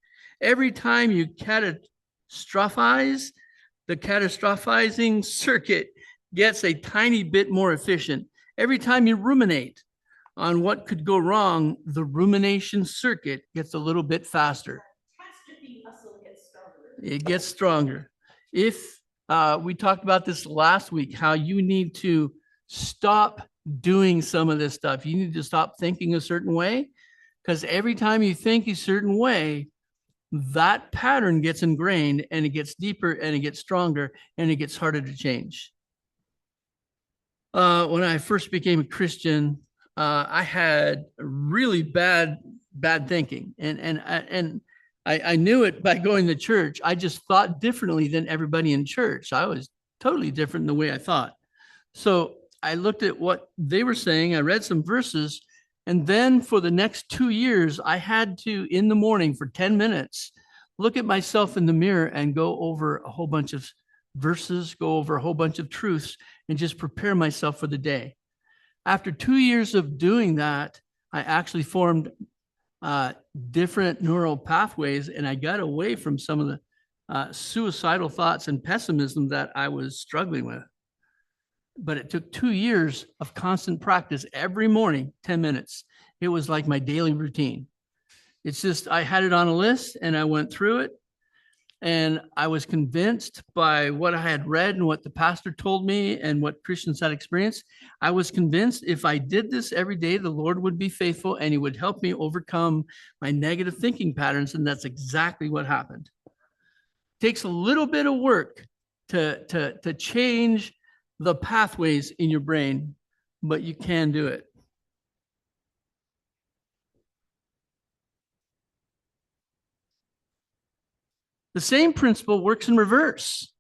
Every time you catastrophize, the catastrophizing circuit gets a tiny bit more efficient. Every time you ruminate on what could go wrong, the rumination circuit gets a little bit faster. Catastrophe muscle gets stronger. It gets stronger. If we talked about this last week, how you need to stop doing some of this stuff. You need to stop thinking a certain way, because every time you think a certain way, that pattern gets ingrained and it gets deeper and it gets stronger and it gets harder to change. When I first became a Christian, I had really bad thinking, and I knew it by going to church. I just thought differently than everybody in church. I was totally different in the way I thought. So I looked at what they were saying. I read some verses, and then for the next 2 years, I had to, in the morning for 10 minutes, look at myself in the mirror and go over a whole bunch of verses, go over a whole bunch of truths, and just prepare myself for the day. After 2 years of doing that, I actually formed different neural pathways, and I got away from some of the suicidal thoughts and pessimism that I was struggling with. But it took 2 years of constant practice every morning, 10 minutes. It was like my daily routine. It's just, I had it on a list and I went through it, and I was convinced by what I had read and what the pastor told me and what Christians had experienced. I was convinced if I did this every day, the Lord would be faithful and he would help me overcome my negative thinking patterns. And that's exactly what happened. It takes a little bit of work to change the pathways in your brain, but you can do it. The same principle works in reverse.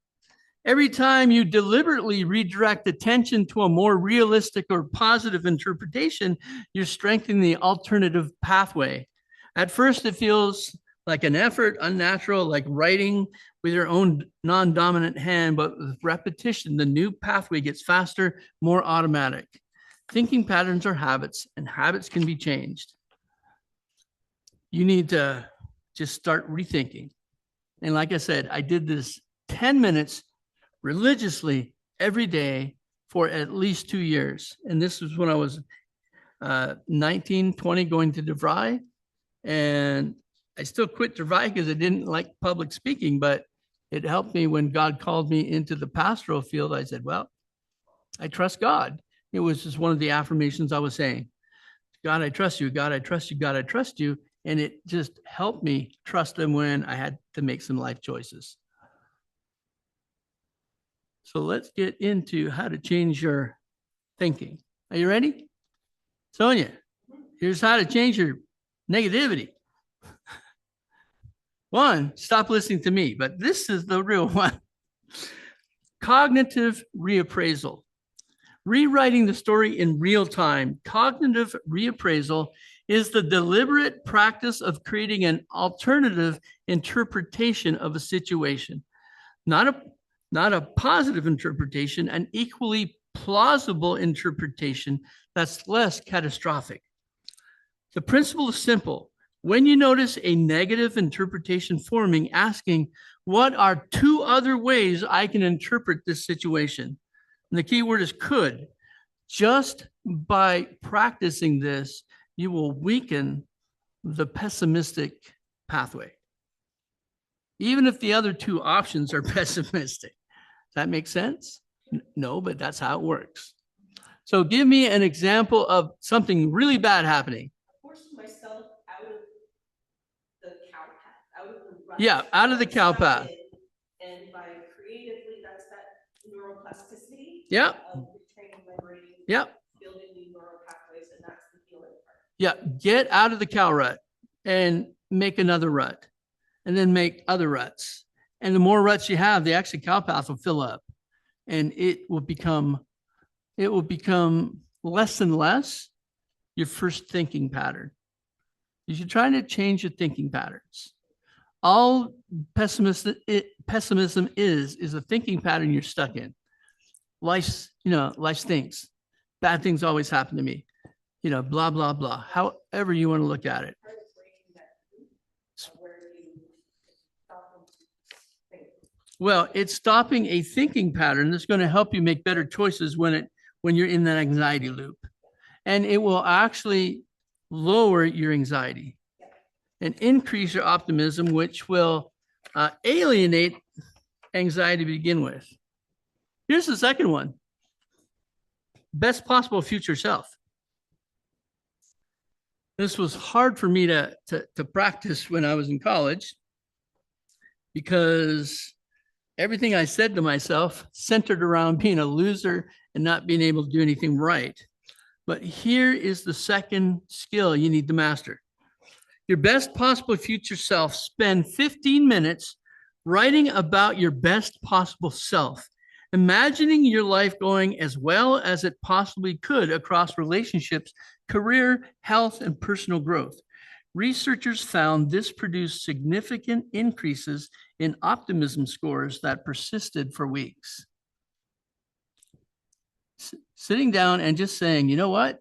Every time you deliberately redirect attention to a more realistic or positive interpretation, you're strengthening the alternative pathway. At first, it feels like an effort, unnatural, like writing with your own non-dominant hand, but with repetition, the new pathway gets faster, more automatic. Thinking patterns are habits, and habits can be changed. You need to just start rethinking. And like I said, I did this 10 minutes religiously every day for at least 2 years. And this was when I was 19, 20, going to DeVry. And I still quit DeVry because I didn't like public speaking, but it helped me when God called me into the pastoral field. I said, well, I trust God. It was just one of the affirmations I was saying. God, I trust you. God, I trust you. God, I trust you. And it just helped me trust him when I had to make some life choices. So let's get into how to change your thinking. Are you ready? Sonia, here's how to change your negativity. 1, stop listening to me, but this is the real one. Cognitive reappraisal. Rewriting the story in real time. Cognitive reappraisal is the deliberate practice of creating an alternative interpretation of a situation. Not a positive interpretation, an equally plausible interpretation that's less catastrophic. The principle is simple. When you notice a negative interpretation forming, asking, what are 2 other ways I can interpret this situation? And the key word is could. Just by practicing this, you will weaken the pessimistic pathway. Even if the other 2 options are pessimistic. Does that make sense? No, but that's how it works. So give me an example of something really bad happening. Forcing myself out of the cow path, out of the rut. Yeah, out of the cow path. And by creatively, that's that neuroplasticity. Yeah. Of retraining my brain. Yeah. Building new neural pathways, and that's the healing part. Yeah, get out of the cow rut and make another rut, and then make other ruts. And the more ruts you have, the actual cow path will fill up, and it will become less and less your first thinking pattern. You're trying to change your thinking patterns. All pessimism is a thinking pattern you're stuck in. Life stinks. Bad things always happen to me. Blah, blah, blah. However you want to look at it. Well, it's stopping a thinking pattern that's going to help you make better choices when when you're in that anxiety loop. And it will actually lower your anxiety and increase your optimism, which will alienate anxiety to begin with. Here's the second one. Best possible future self. This was hard for me to practice when I was in college because everything I said to myself centered around being a loser and not being able to do anything right. But here is the second skill you need to master. Your best possible future self. Spend 15 minutes writing about your best possible self, imagining your life going as well as it possibly could across relationships, career, health, and personal growth. Researchers found this produced significant increases in optimism scores that persisted for weeks. Sitting down and just saying, you know what?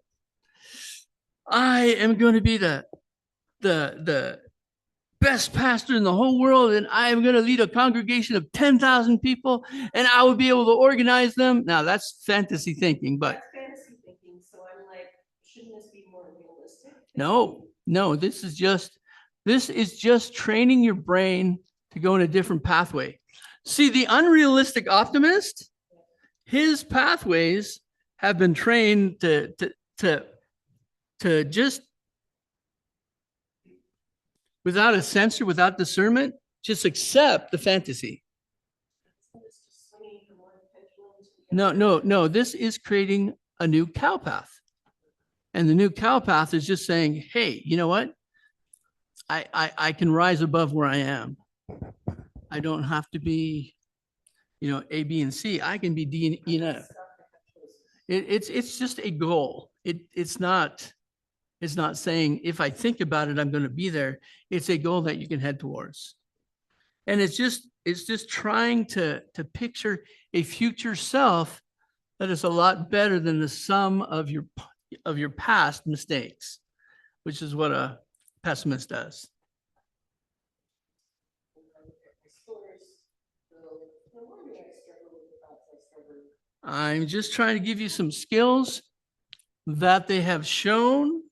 I am going to be the best pastor in the whole world, and I am going to lead a congregation of 10,000 people, and I will be able to organize them. Now, that's fantasy thinking, but That's fantasy thinking, so I'm like, shouldn't this be more realistic? no, this is just training your brain to go in a different pathway. See, the unrealistic optimist, his pathways have been trained to just, without a censor, without discernment, just accept the fantasy. So it's just swinging from one pendulum to the other. No, this is creating a new cow path. And the new cow path is just saying, hey, you know what? I can rise above where I am. I don't have to be, A, B, and C. I can be D, and E, and F. It's just a goal. It's not saying if I think about it, I'm going to be there. It's a goal that you can head towards. And it's just trying to picture a future self that is a lot better than the sum of your past mistakes, which is what a pessimist does. I'm just trying to give you some skills that they have shown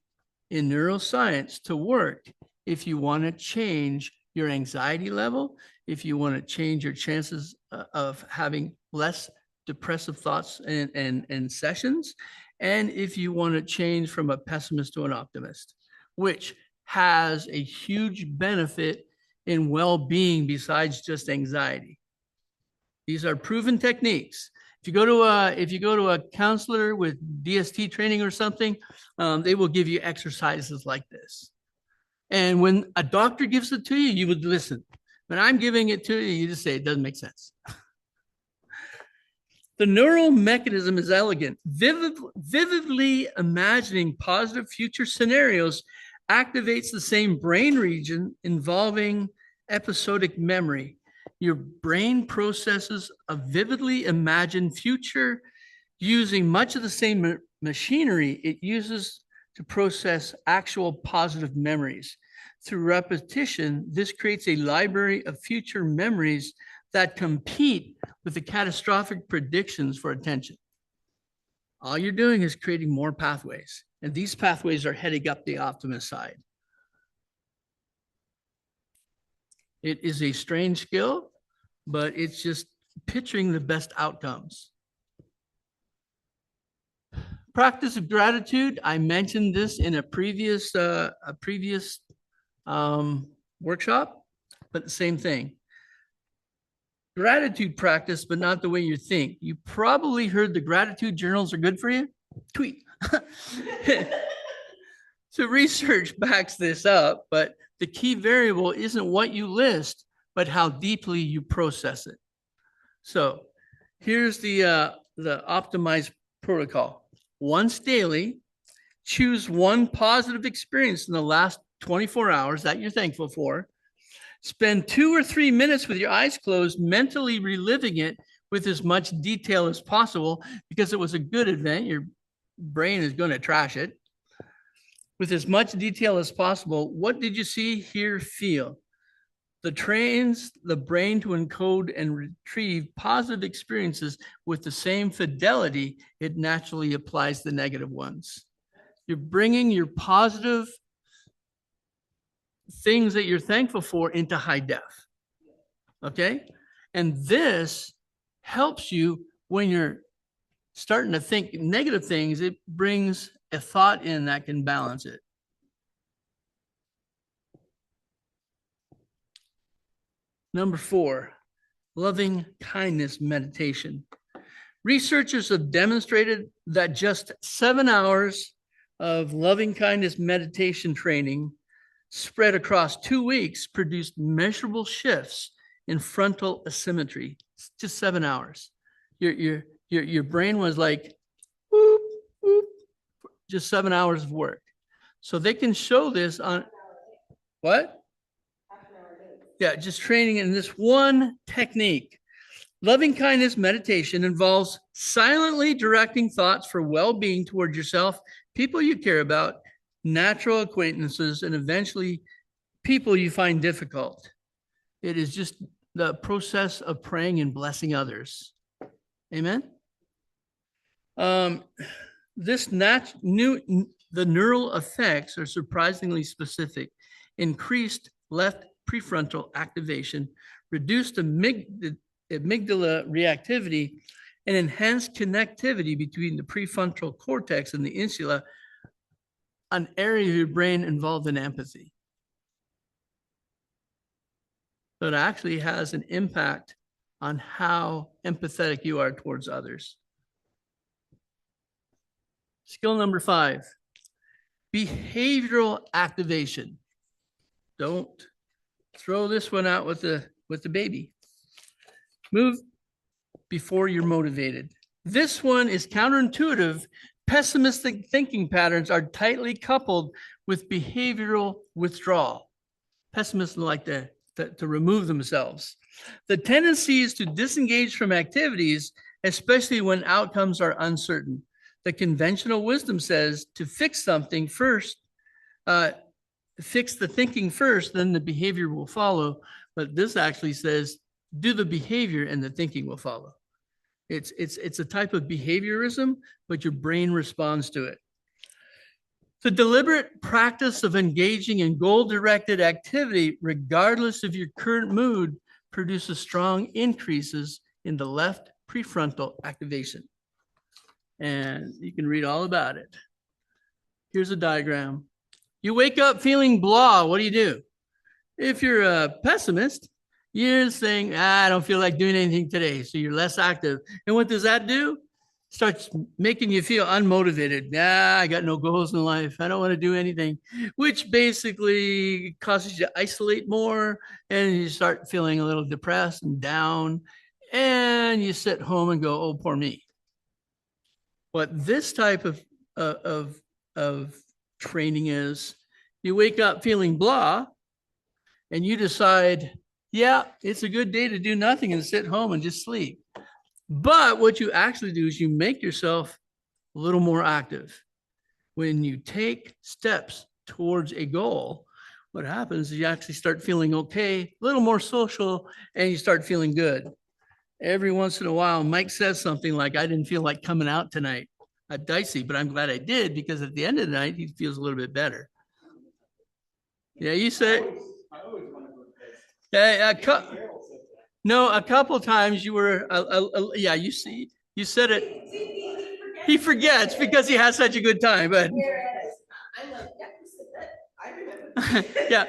in neuroscience to work if you want to change your anxiety level, if you want to change your chances of having less depressive thoughts and sessions, and if you want to change from a pessimist to an optimist, which has a huge benefit in well-being besides just anxiety. These are proven techniques. If you go to a counselor with DST training or something, they will give you exercises like this. And when a doctor gives it to you, you would listen. When I'm giving it to you, you just say it doesn't make sense. The neural mechanism is elegant. Vividly imagining positive future scenarios activates the same brain region involving episodic memory. Your brain processes a vividly imagined future using much of the same machinery it uses to process actual positive memories. Through repetition, this creates a library of future memories that compete with the catastrophic predictions for attention. All you're doing is creating more pathways, and these pathways are heading up the optimist side. It is a strange skill, but it's just picturing the best outcomes. Practice of gratitude. I mentioned this in a previous workshop, but the same thing. Gratitude practice, but not the way you think. You probably heard the gratitude journals are good for you. Tweet. So research backs this up, but the key variable isn't what you list, but how deeply you process it. So here's the optimized protocol. Once daily, choose one positive experience in the last 24 hours that you're thankful for. Spend 2 or 3 minutes with your eyes closed, mentally reliving it with as much detail as possible, because it was a good event. Your brain is going to trash it. With as much detail as possible, what did you see, hear, feel? that trains the brain to encode and retrieve positive experiences with the same fidelity it naturally applies the negative ones. You're bringing your positive things that you're thankful for into high def. Okay? And this helps you when you're starting to think negative things, it brings a thought in that can balance it. Number 4, loving kindness meditation. Researchers have demonstrated that just 7 hours of loving kindness meditation training spread across 2 weeks produced measurable shifts in frontal asymmetry. It's just 7 hours. Your brain was like, whoop, whoop, just 7 hours of work. So they can show this on what? Yeah, just training in this one technique. Loving kindness meditation involves silently directing thoughts for well-being toward yourself, people you care about, natural acquaintances, and eventually people you find difficult. It is just the process of praying and blessing others. Amen. The neural effects are surprisingly specific. Increased left prefrontal activation, reduced amygdala reactivity, and enhanced connectivity between the prefrontal cortex and the insula, an area of your brain involved in empathy. So it actually has an impact on how empathetic you are towards others. Skill number 5, behavioral activation. Don't throw this one out with the baby. Move before you're motivated. This one is counterintuitive. Pessimistic thinking patterns are tightly coupled with behavioral withdrawal. Pessimists like to remove themselves. The tendency is to disengage from activities, especially when outcomes are uncertain. The conventional wisdom says to fix something first, fix the thinking first, then the behavior will follow. But this actually says do the behavior and the thinking will follow. It's a type of behaviorism, but your brain responds to it. The deliberate practice of engaging in goal-directed activity, regardless of your current mood, produces strong increases in the left prefrontal activation. And you can read all about it. Here's a diagram. You wake up feeling blah. What do? If you're a pessimist, you're saying, I don't feel like doing anything today. So you're less active. And what does that do? Starts making you feel unmotivated. I got no goals in life. I don't want to do anything, which basically causes you to isolate more and you start feeling a little depressed and down. And you sit home and go, oh, poor me. What this type of training is, you wake up feeling blah and you decide, yeah, it's a good day to do nothing and sit home and just sleep. But what you actually do is you make yourself a little more active. When you take steps towards a goal, what happens is you actually start feeling okay, a little more social, and you start feeling good. Every once in a while, Mike says something like, I didn't feel like coming out tonight at Dicey, but I'm glad I did because at the end of the night, he feels a little bit better. Yeah, you say. I always want to go to bed. Yeah, Carol said that. no, a couple times you were, yeah, you see, you said it. He forgets because he has such a good time, but. I'm like, yeah, you said that. I remember. Yeah,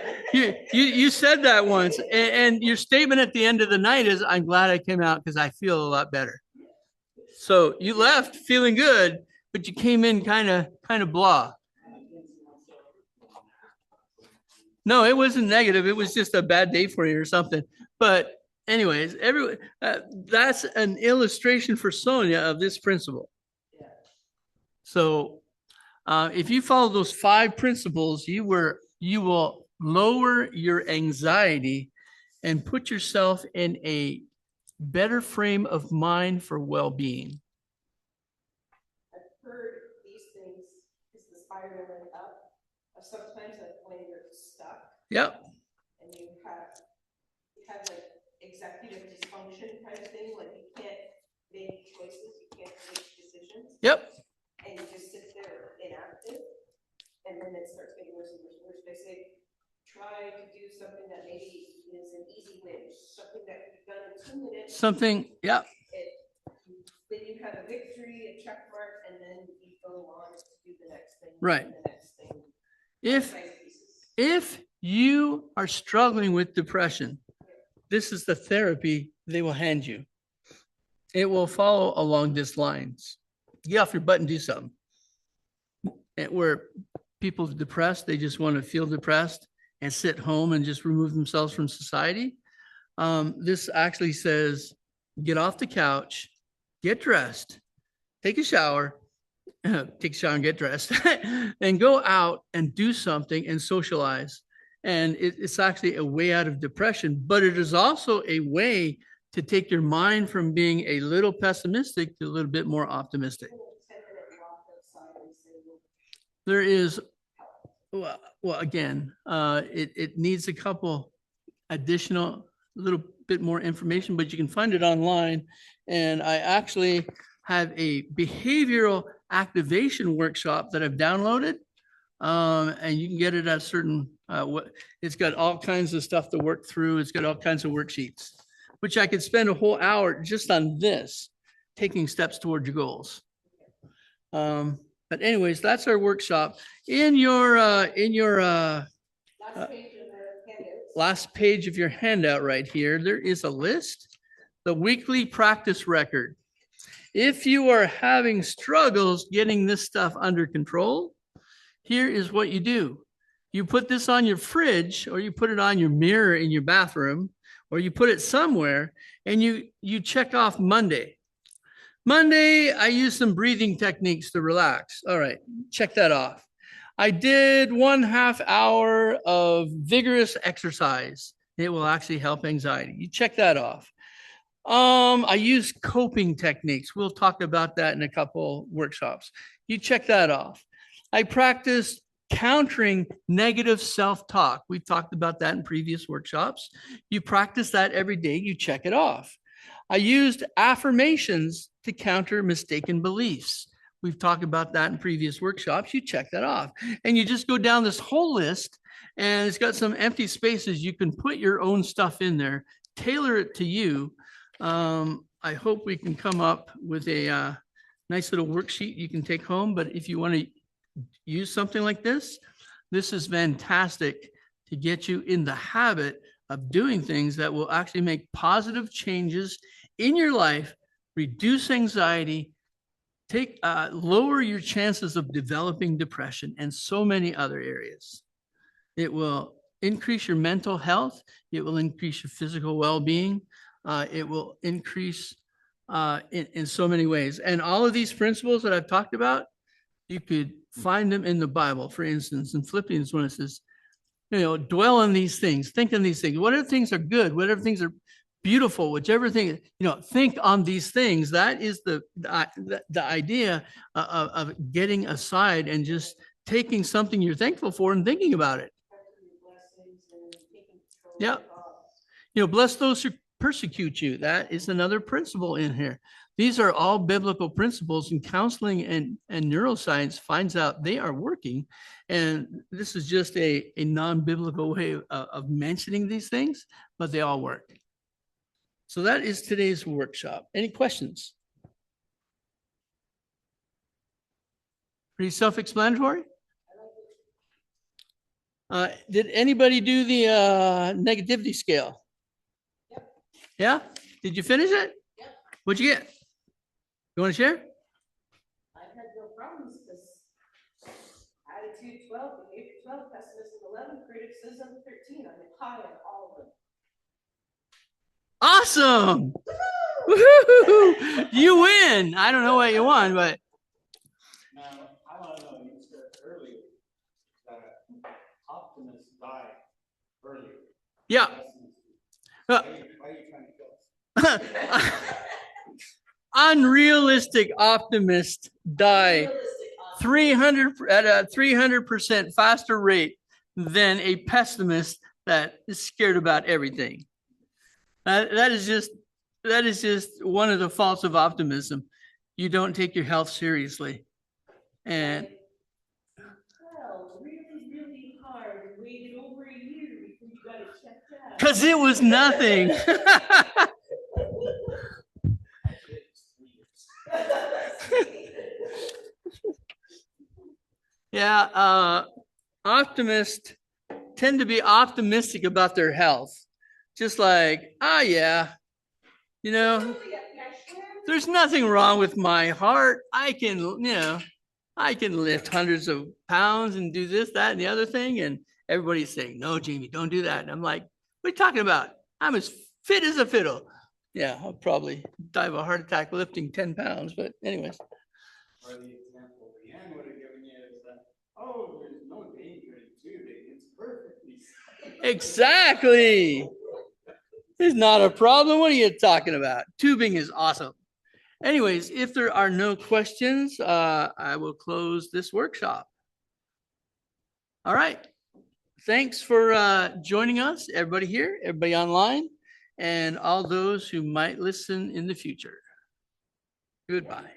you said that once, and your statement at the end of the night is, I'm glad I came out because I feel a lot better. So you left feeling good, but you came in kind of blah. No, it wasn't negative. It was just a bad day for you or something. But anyways, that's an illustration for Sonia of this principle. So if you follow those 5 principles, you will lower your anxiety and put yourself in a better frame of mind for well-being. I've heard these things is the spiraling up of sometimes like when you're stuck Yep. and you have have like executive dysfunction kind of thing, like you can't make choices, you can't make decisions. Yep. And you just sit there inactive, and then it starts getting worse and worse and worse. They say, try to do something that maybe is an easy win, something that can be done in 2 minutes. Something, yeah. Then you have a victory, a check mark, and then you go on to do the next thing. Right. And the next thing. If you are struggling with depression, this is the therapy they will hand you. It will follow along these lines. Get off your butt and do something. And where people are depressed, they just want to feel depressed and sit home and just remove themselves from society. This actually says, get off the couch, get dressed, take a shower, and get dressed, and go out and do something and socialize. And it's actually a way out of depression, but it is also a way to take your mind from being a little pessimistic to a little bit more optimistic. There is, well again, it needs a couple additional, little bit more information, but you can find it online. And I actually have a behavioral activation workshop that I've downloaded. And you can get it at certain, it's got all kinds of stuff to work through. It's got all kinds of worksheets, which I could spend a whole hour just on this, taking steps toward your goals. But anyways, that's our workshop. In your last page of your handout right here, there is a list, the weekly practice record. If you are having struggles getting this stuff under control, here is what you do. You put this on your fridge, or you put it on your mirror in your bathroom, or you put it somewhere, and you check off Monday. Monday, I used some breathing techniques to relax. All right, check that off. I did 1/2 hour of vigorous exercise. It will actually help anxiety. You check that off. I use coping techniques. We'll talk about that in a couple workshops. You check that off. I practiced countering negative self-talk. We've talked about that in previous workshops. You practice that every day. You check it off. I used affirmations to counter mistaken beliefs. We've talked about that in previous workshops. You check that off. And you just go down this whole list, and it's got some empty spaces. You can put your own stuff in there, tailor it to you. I hope we can come up with a nice little worksheet you can take home. But if you want to use something like this, this is fantastic to get you in the habit of doing things that will actually make positive changes in your life, reduce anxiety, lower your chances of developing depression, and so many other areas. It will increase your mental health. It will increase your physical well-being. It will increase in so many ways. And all of these principles that I've talked about, you could find them in the Bible. For instance, in Philippians, when it says, dwell on these things, think on these things, whatever things are good, whatever things are beautiful, whichever thing, think on these things. That is the idea of getting aside and just taking something you're thankful for and thinking about it. Yeah. Bless those who persecute you. That is another principle in here. These are all biblical principles, and counseling and neuroscience finds out they are working. And this is just a non-biblical way of mentioning these things, but they all work. So that is today's workshop. Any questions? Pretty self-explanatory. Did anybody do the negativity scale? Yep. Yeah? Did you finish it? Yep. What'd you get? You want to share? I've had no problems because attitude 12, behavior 12, pessimism 11, criticism 13. I'm high on all of them. Awesome. Woo-hoo! You win. I don't know what you won, but. Now, I want to know, you said earlier that optimists die earlier. Yeah. Why are you trying to kill us? Unrealistic optimists die 300 at a 300% faster rate than a pessimist that is scared about everything. That is just one of the faults of optimism. You don't take your health seriously. And Well, really, really hard and waited over a year before you got it checked out. because it was nothing. Yeah, optimists tend to be optimistic about their health. Just like, yeah, you know, there's nothing wrong with my heart. I can lift hundreds of pounds and do this, that, and the other thing. And everybody's saying, no, Jamie, don't do that. And I'm like, what are you talking about? I'm as fit as a fiddle. Yeah, I'll probably die of a heart attack lifting 10 pounds. But anyways. Or the example Leanne would have given you is that, oh, there's no danger in tubing. It's perfectly safe. Exactly. It's not a problem. What are you talking about? Tubing is awesome. Anyways, if there are no questions, I will close this workshop. All right. Thanks for joining us, everybody here, everybody online, and all those who might listen in the future. Goodbye.